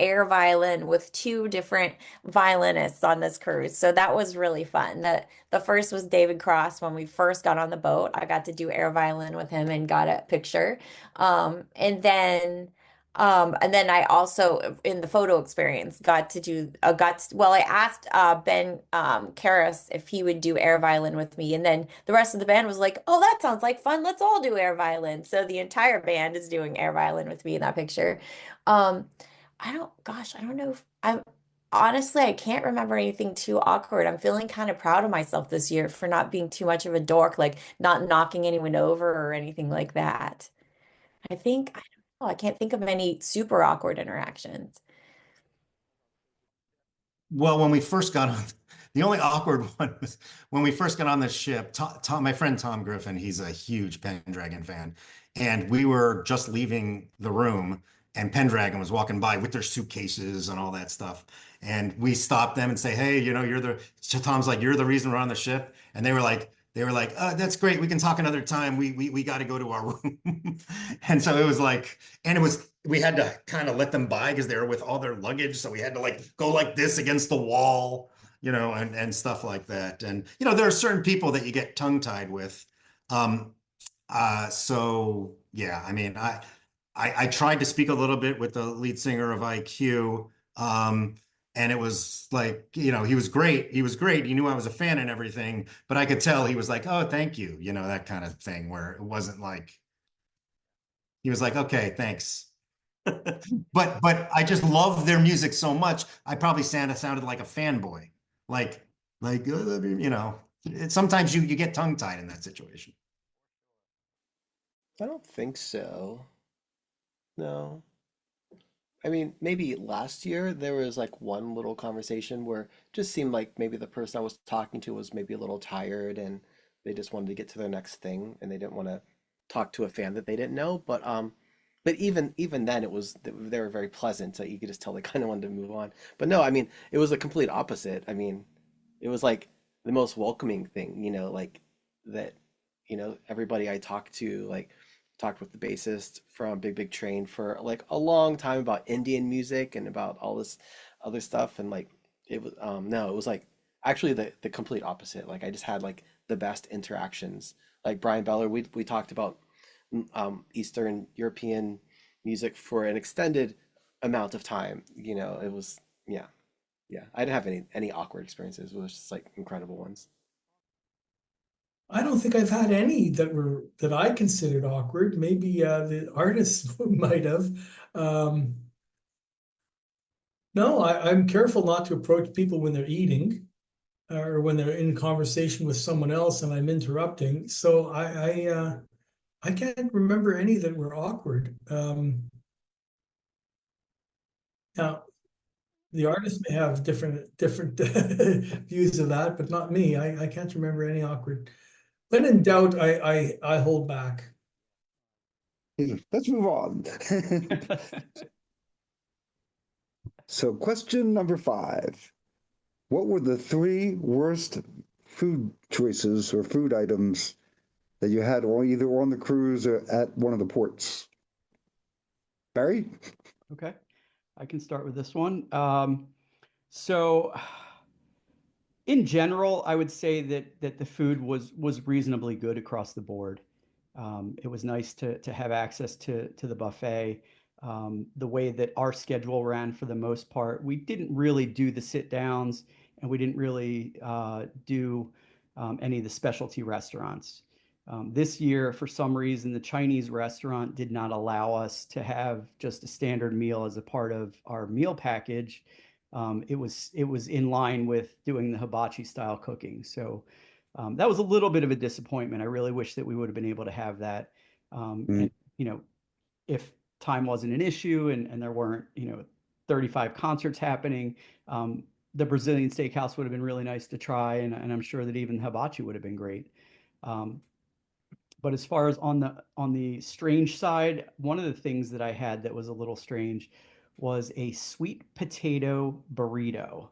air violin with two different violinists on this cruise. So that was really fun. The first was David Cross when we first got on the boat. I got to do air violin with him and got a picture. And then I also, in the photo experience, got to do, well, I asked Ben Karras if he would do air violin with me. And then the rest of the band was like, oh, that sounds like fun. Let's all do air violin. So the entire band is doing air violin with me in that picture. Um, I don't know if honestly, I can't remember anything too awkward. I'm feeling kind of proud of myself this year for not being too much of a dork, like not knocking anyone over or anything like that. I don't know, I can't think of any super awkward interactions. Well, when we first got on, the only awkward one was when we first got on the ship. My friend Tom Griffin, he's a huge Pendragon fan, and we were just leaving the room, and Pendragon was walking by with their suitcases and all that stuff, and we stopped them and say, "Hey, you're the." So Tom's like, "You're the reason we're on the ship," and they were like, "That's great. We can talk another time. We got to go to our room," and so it was like, and it was we had to kind of let them by because they were with all their luggage. So we had to like go like this against the wall, and stuff like that. And, there are certain people that you get tongue tied with. Um, so yeah, I mean, I tried to speak a little bit with the lead singer of IQ. And it was like, he was great. He was great. He knew I was a fan and everything, but I could tell he was like, oh, thank you. That kind of thing where it wasn't like, he was like, okay, thanks. But I just love their music so much. I probably sounded like a fanboy. Like sometimes you get tongue tied in that situation. I don't think so. No. I mean, maybe last year there was like one little conversation where it just seemed like maybe the person I was talking to was maybe a little tired and they just wanted to get to their next thing and they didn't want to talk to a fan that they didn't know. But even then they were very pleasant, so you could just tell they kind of wanted to move on. But no, I mean, it was the complete opposite. I mean, it was like the most welcoming thing, like that, everybody I talked to, like talked with the bassist from Big Big Train for like a long time about Indian music and about all this other stuff. And like it was no, it was like actually the complete opposite. Like I just had like the best interactions. Like Brian Beller, we talked about Eastern European music for an extended amount of time. It was yeah, yeah. I didn't have any awkward experiences. It was just like incredible ones. I don't think I've had any that I considered awkward. Maybe the artists might have. Um, no, I'm careful not to approach people when they're eating or when they're in conversation with someone else and I'm interrupting. So I can't remember any that were awkward. Now the artists may have different views of that, but not me. I can't remember any awkward. When in doubt, I hold back. Let's move on. So, question number 5. What were the 3 worst food choices or food items that you had either on the cruise or at one of the ports? Barry? Okay, I can start with this one. So in general, I would say that the food was reasonably good across the board. It was nice to have access to the buffet. The way that our schedule ran for the most part, we didn't really do the sit downs, and we didn't really do any of the specialty restaurants. This year, for some reason, the Chinese restaurant did not allow us to have just a standard meal as a part of our meal package. It was in line with doing the hibachi style cooking. So that was a little bit of a disappointment. I really wish that we would have been able to have that. Mm. And if time wasn't an issue and there weren't 35 concerts happening, the Brazilian steakhouse would have been really nice to try, and I'm sure that even hibachi would have been great. Um, but as far as on the strange side, one of the things that I had that was a little strange was a sweet potato burrito,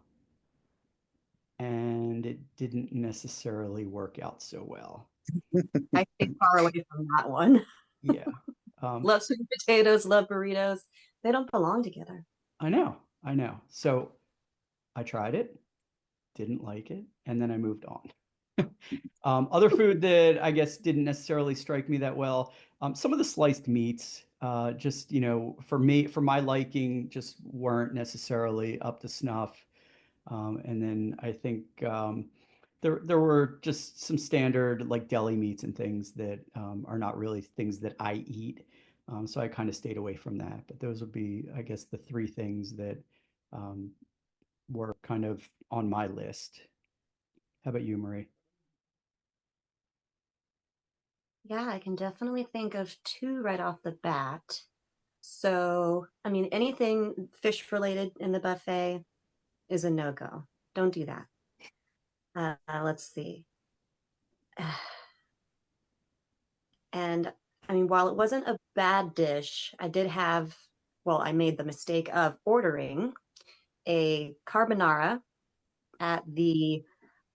and it didn't necessarily work out so well. I stay far away from that one. Yeah. Um, Love sweet potatoes, love burritos. They don't belong together. I know, I know. So I tried it, didn't like it, and then I moved on. Other food that I guess didn't necessarily strike me that well. Some of the sliced meats, just for me, for my liking, just weren't necessarily up to snuff. And then I think there were just some standard like deli meats and things that are not really things that I eat. So I kind of stayed away from that. But those would be, I guess, the 3 things that um, were kind of on my list. How about you, Marie? Yeah, I can definitely think of 2 right off the bat. So, I mean, anything fish related in the buffet is a no-go. Don't do that. Let's see. And I mean, while it wasn't a bad dish, I made the mistake of ordering a carbonara at the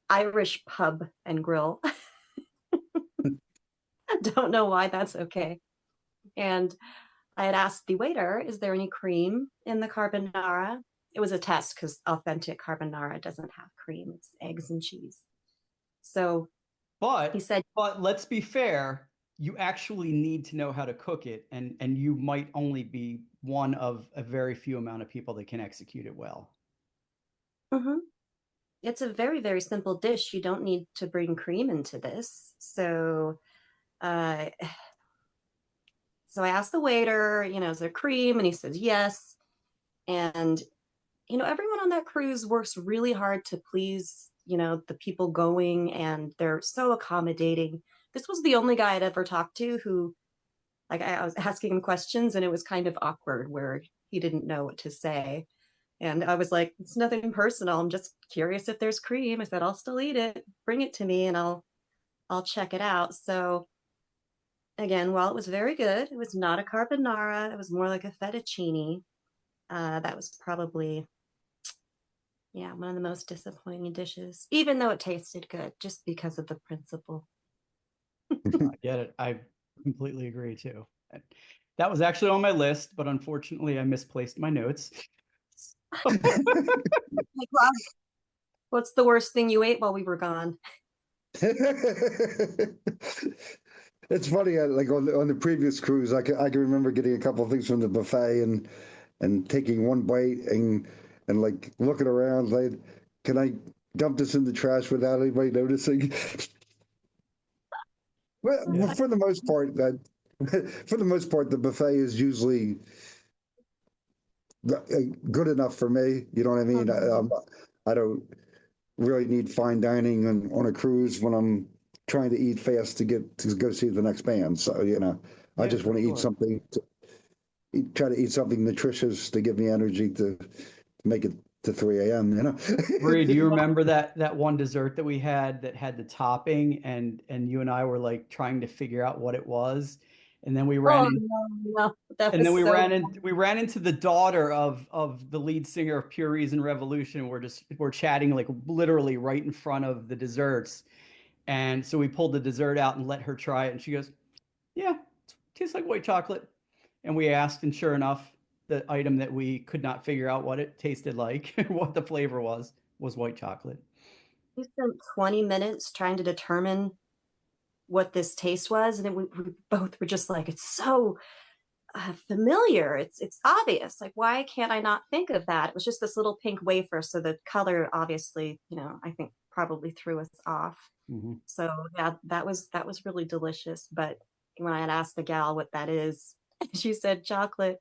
Irish pub and grill. Don't know why that's okay. And I had asked the waiter, is there any cream in the carbonara? It was a test because authentic carbonara doesn't have cream, it's eggs and cheese. So he But said, but let's be fair, you actually need to know how to cook it, and you might only be one of a very few amount of people that can execute it well. mm-hmm. It's a very, very simple dish. You don't need to bring cream into this. Uh, so I asked the waiter, is there cream? And he says yes. And everyone on that cruise works really hard to please, the people going, and they're so accommodating. This was the only guy I'd ever talked to who, like, I was asking him questions and it was kind of awkward where he didn't know what to say. And I was like, it's nothing personal. I'm just curious if there's cream. I said, I'll still eat it. Bring it to me and I'll check it out. So again, while it was very good, it was not a carbonara. It was more like a fettuccine. That was probably, yeah, one of the most disappointing dishes, even though it tasted good, just because of the principle. I get it. I completely agree too. That was actually on my list, but unfortunately I misplaced my notes. Like, wow, what's the worst thing you ate while we were gone? It's funny, like on the previous cruise, I can remember getting a couple of things from the buffet and taking one bite and like looking around, like, can I dump this in the trash without anybody noticing? Well, Yeah. for the most part, that for the most part, the buffet is usually good enough for me. You know what I mean? I don't really need fine dining on a cruise when I'm trying to eat fast to get to go see the next band. So, I Yeah, just for want to eat sure. something, try to eat something nutritious to give me energy to make it to 3 a.m. Bree, do you remember that one dessert that we had that had the topping and you and I were like trying to figure out what it was, and then we ran Oh in, no, no, that and then was so we ran into the daughter of the lead singer of Pure Reason Revolution. We're chatting like literally right in front of the desserts, and so we pulled the dessert out and let her try it, and she goes, "Yeah, it tastes like white chocolate." And we asked, and sure enough, the item that we could not figure out what it tasted like, what the flavor was white chocolate. we spent 20 minutes trying to determine what this taste was, and then we both were just like, it's so familiar. It's obvious. Like, why can't I not think of that? It was just this little pink wafer, so the color obviously, I think probably threw us off. Mhm. So yeah, that was really delicious. But when I had asked the gal what that is, she said chocolate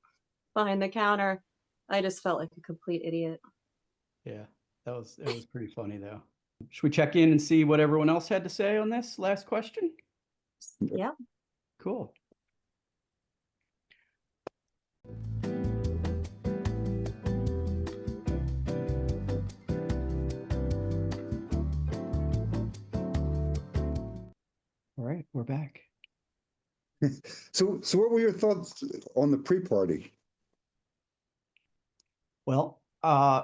behind the counter. I just felt like a complete idiot. Yeah, it was pretty funny though. Should we check in and see what everyone else had to say on this last question? Yeah. Cool. All right, we're back. So what were your thoughts on the pre-party? Well,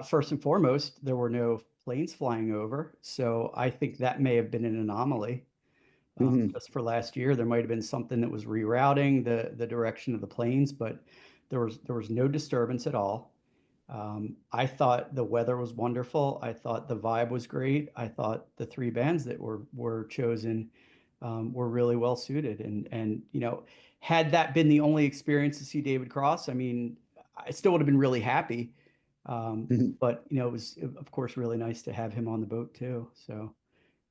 first and foremost, there were no planes flying over, so I think that may have been an anomaly. Mhm. Just for last year, there might have been something that was rerouting the direction of the planes, but there was no disturbance at all. I thought the weather was wonderful. I thought the vibe was great. I thought the three bands that were chosen were really well suited. And had that been the only experience to see David Cross, I mean, I still would have been really happy. Mhm. But it was of course really nice to have him on the boat too. So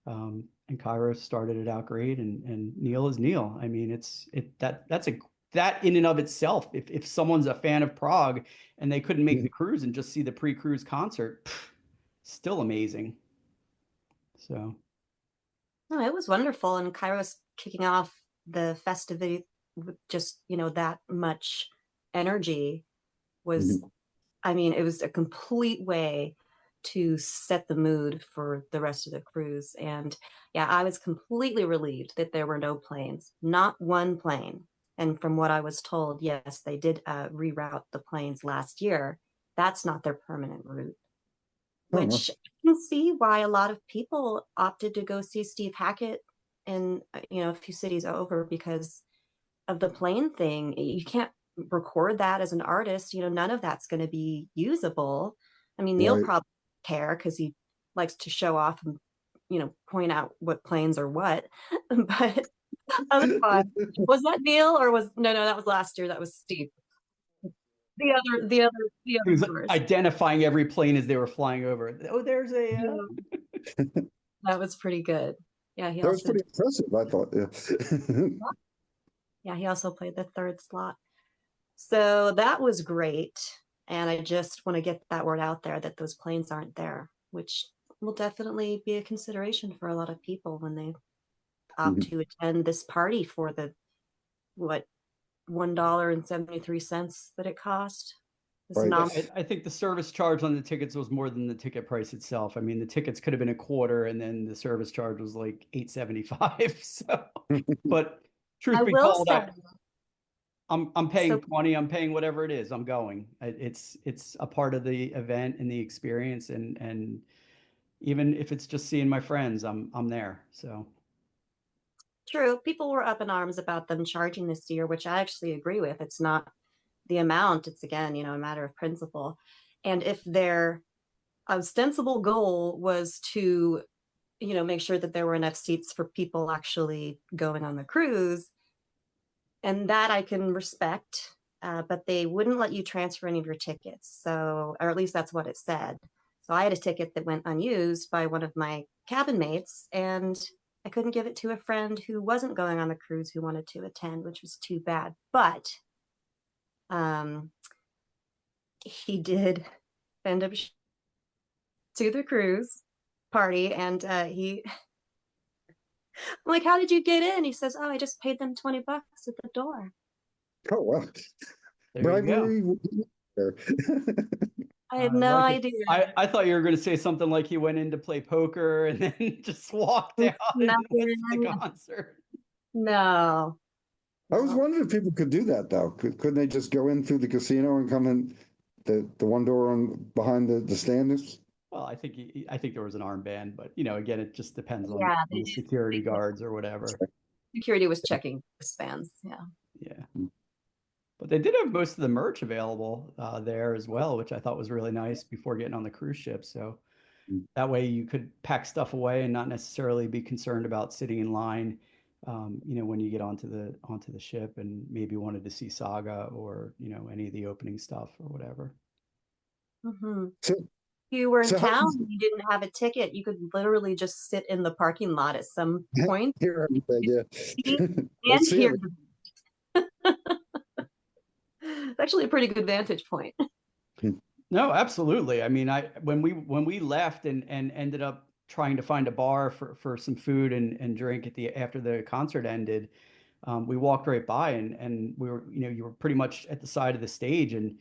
and Kyra started it out great, and Neil is Neil. I mean, that in and of itself. If someone's a fan of Prog and they couldn't make the cruise and just see the pre-cruise concert, still amazing. So No, it was wonderful. And Kairos kicking off the festivity with just, that much energy was, Mhm. I mean, it was a complete way to set the mood for the rest of the cruise. And yeah, I was completely relieved that there were no planes, not one plane. And from what I was told, yes, they did reroute the planes last year. That's not their permanent route, Oh, well. which I can see why a lot of people opted to go see Steve Hackett in, a few cities over because of the plane thing. You can't record that as an artist. None of that's going to be usable. I mean, Neil Right. probably care because he likes to show off and, point out what planes are what. But otherwise, was that Neil or no, that was last year. That was Steve. The he other was tourist. identifying every plane as they were flying over. Oh, there's a Yeah, that was pretty good. Yeah, he That was also pretty impressive, I thought. Yeah. yeah, he also played the third slot. So that was great. And I just want to get that word out there that those planes aren't there, which will definitely be a consideration for a lot of people when they opt Mhm. to attend this party for the what $1.73 that it cost. This Right. yeah, nom I think the service charge on the tickets was more than the ticket price itself. I mean, the tickets could have been a quarter, and then the service charge was like 8.75. So, but I truth be will told, say I'm so paying 20. I'm paying whatever it is. I'm going. It's a part of the event and the experience, and even if it's just seeing my friends, I'm there. So true. People were up in arms about them charging this year, which I actually agree with. It's not the amount, it's again, a matter of principle. And if their ostensible goal was to make sure that there were enough seats for people actually going on the cruise. And that I can respect, but they wouldn't let you transfer any of your tickets. So, or at least that's what it said. So I had a ticket that went unused by one of my cabin mates, and I couldn't give it to a friend who wasn't going on the cruise who wanted to attend, which was too bad. But he did end up to the cruise party, and I'm like, how did you get in? He says, oh, I just paid them $20 at the door. Oh, wow. There you go. Bribery. There. I had I no like it. idea. I thought you were going to say something like he went in to play poker and then just walked He out snuck and went to the in. concert. No. I was wondering if people could do that though. Couldn't they just go in through the casino and come in the one door on behind the stands? Well, I think there was an armband, but again, it just depends on Yeah, the security guards or whatever. security was checking wristbands. Yeah. Yeah. But they did have most of the merch available there as well, which I thought was really nice before getting on the cruise ship. So that way you could pack stuff away and not necessarily be concerned about sitting in line, when you get onto the ship and maybe wanted to see Saga or any of the opening stuff or whatever. Mm-hmm. So, You were in so how town does and you didn't have a ticket, you could literally just sit in the parking lot at some point hear everything? Yeah, and let's see hear. it. It's actually a pretty good vantage point. No, absolutely. I mean, when we left and ended up trying to find a bar for some food and drink after the concert ended, we walked right by and we were, you were pretty much at the side of the stage and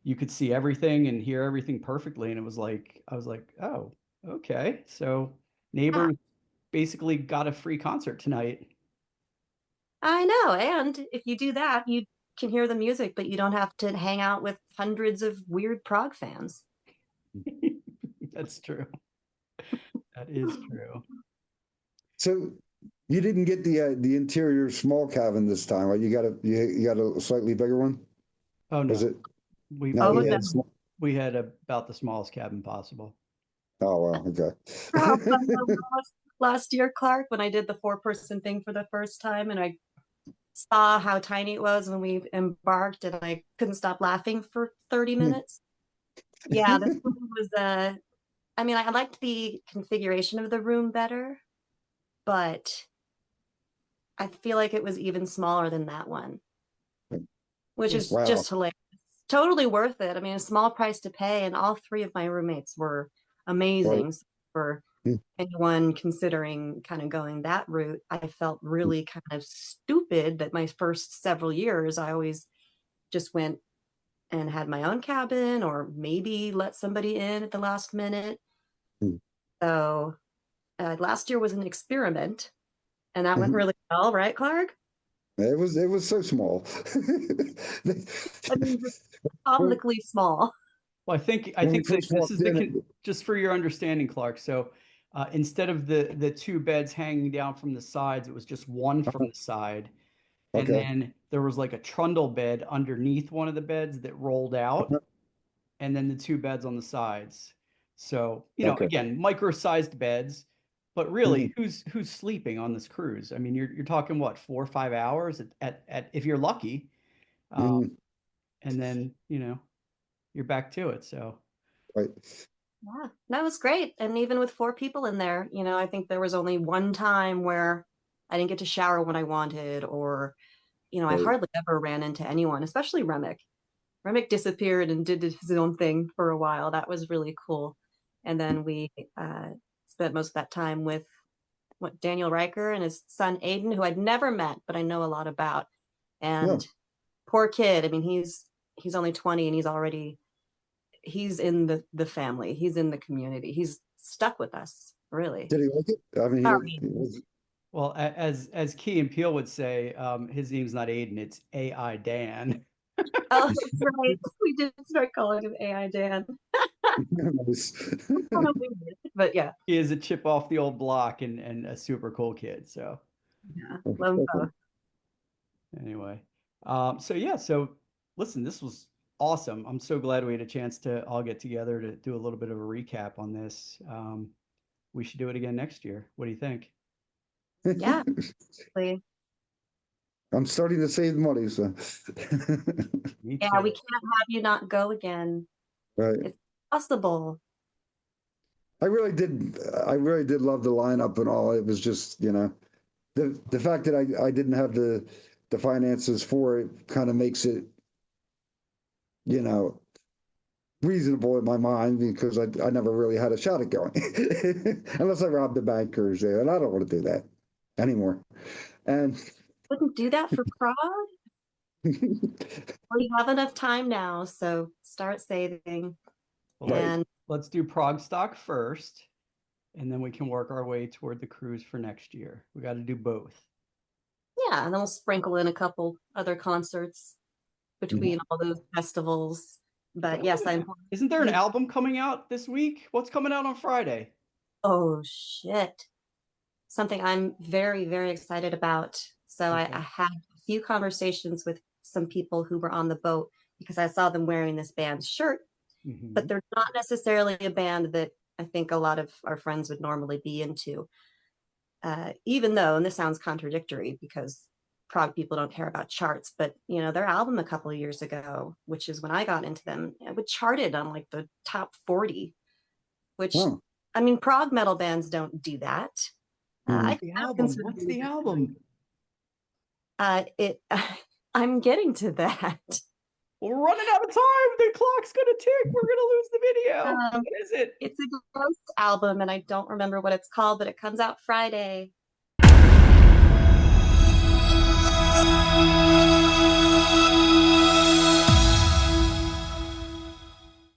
you could see everything and hear everything perfectly. And I was like, oh, okay. So Yeah, neighbors basically got a free concert tonight. I know. And if you do that, you can hear the music, but you don't have to hang out with hundreds of weird prog fans. That's true. That is true. So you didn't get the interior small cabin this time, right? You got a slightly bigger one. Oh Was no, it? we No, Oh, we he no. had small. we had about the smallest cabin possible. Oh, wow. Okay. How fun that was last year, Clark, when I did the 4-person thing for the first time and I saw how tiny it was when we embarked and I couldn't stop laughing for 30 minutes. Yeah, this one was I mean, I liked the configuration of the room better, but I feel like it was even smaller than that one, which is Wow. just hilarious. Totally worth it. I mean, a small price to pay, and all 3 of my roommates were Right. amazing. So for anyone considering kind of going that route, I felt really kind of stupid that my first several years, I always just went and had my own cabin or maybe let somebody in at the last minute. So last year was an experiment and that went really well, right, Clark? It was so small. I mean, just comically small. Well, I When we think that first this walked is in, just for your understanding, Clark. So instead of the 2 beds hanging down from the sides, it was just one from the side. And okay. then there was like a trundle bed underneath one of the beds that rolled out, and then the 2 beds on the sides. So, Okay. again, micro-sized beds, but really, who's sleeping on this cruise? I mean, you're talking what, 4 or 5 hours at if you're lucky. Mhm. And then, you're back to it. So Right. Yeah, that was great. And even with 4 people in there, I think there was only one time where I didn't get to shower when I wanted, or, I Right. hardly ever ran into anyone, especially Remick. Remick disappeared and did his own thing for a while. That was really cool. And then we spent most of that time with Daniel Riker and his son Aiden, who I'd never met, but I know a lot about. Yeah. And poor kid. I mean, he's only 20 and he's in the family. He's in the community. He's stuck with us, really. Did he like it? I mean, Sorry. he was. well, as Key and Peele would say, his name's not Aiden, it's AI Dan. Oh, that's right. We did start calling him AI Dan. Nice. Kind of weird, but yeah, He is a chip off the old block and a super cool kid. So love them both. anyway, so listen, this was awesome. I'm so glad we had a chance to all get together to do a little bit of a recap on this. We should do it again next year. What do you think? Yeah, please. I'm starting to save money, so. Me Yeah, we too. can't have you not go again. Right. It's possible. I really did love the lineup and all. It was just, the fact that I didn't have the finances for it kind of makes it, you know, reasonable in my mind because I never really had a shot at going unless I robbed the bankers there, and I don't want to do that anymore. And Wouldn't do that for Prague. Well, you have enough time now, so start saving. Well, And let's do Prague stock first, and then we can work our way toward the cruise for next year. We got to do both. yeah, and then we'll sprinkle in a couple other concerts between all those festivals. But yes, Isn't there an album coming out this week? What's coming out on Friday? Oh shit. Something I'm very, very excited about. So Okay. I had a few conversations with some people who were on the boat because I saw them wearing this band's shirt, but they're not necessarily a band that I think a lot of our friends would normally be into. Even though, and this sounds contradictory because prog people don't care about charts, but their album a couple of years ago, which is when I got into them, it charted on like the top 40, which I mean, prog metal bands don't do that. What's the album? What's the album? I'm getting to that. We're running out of time. The clock's gonna tick. We're gonna lose the video. What is it? It's a ghost album, and I don't remember what it's called, but it comes out Friday.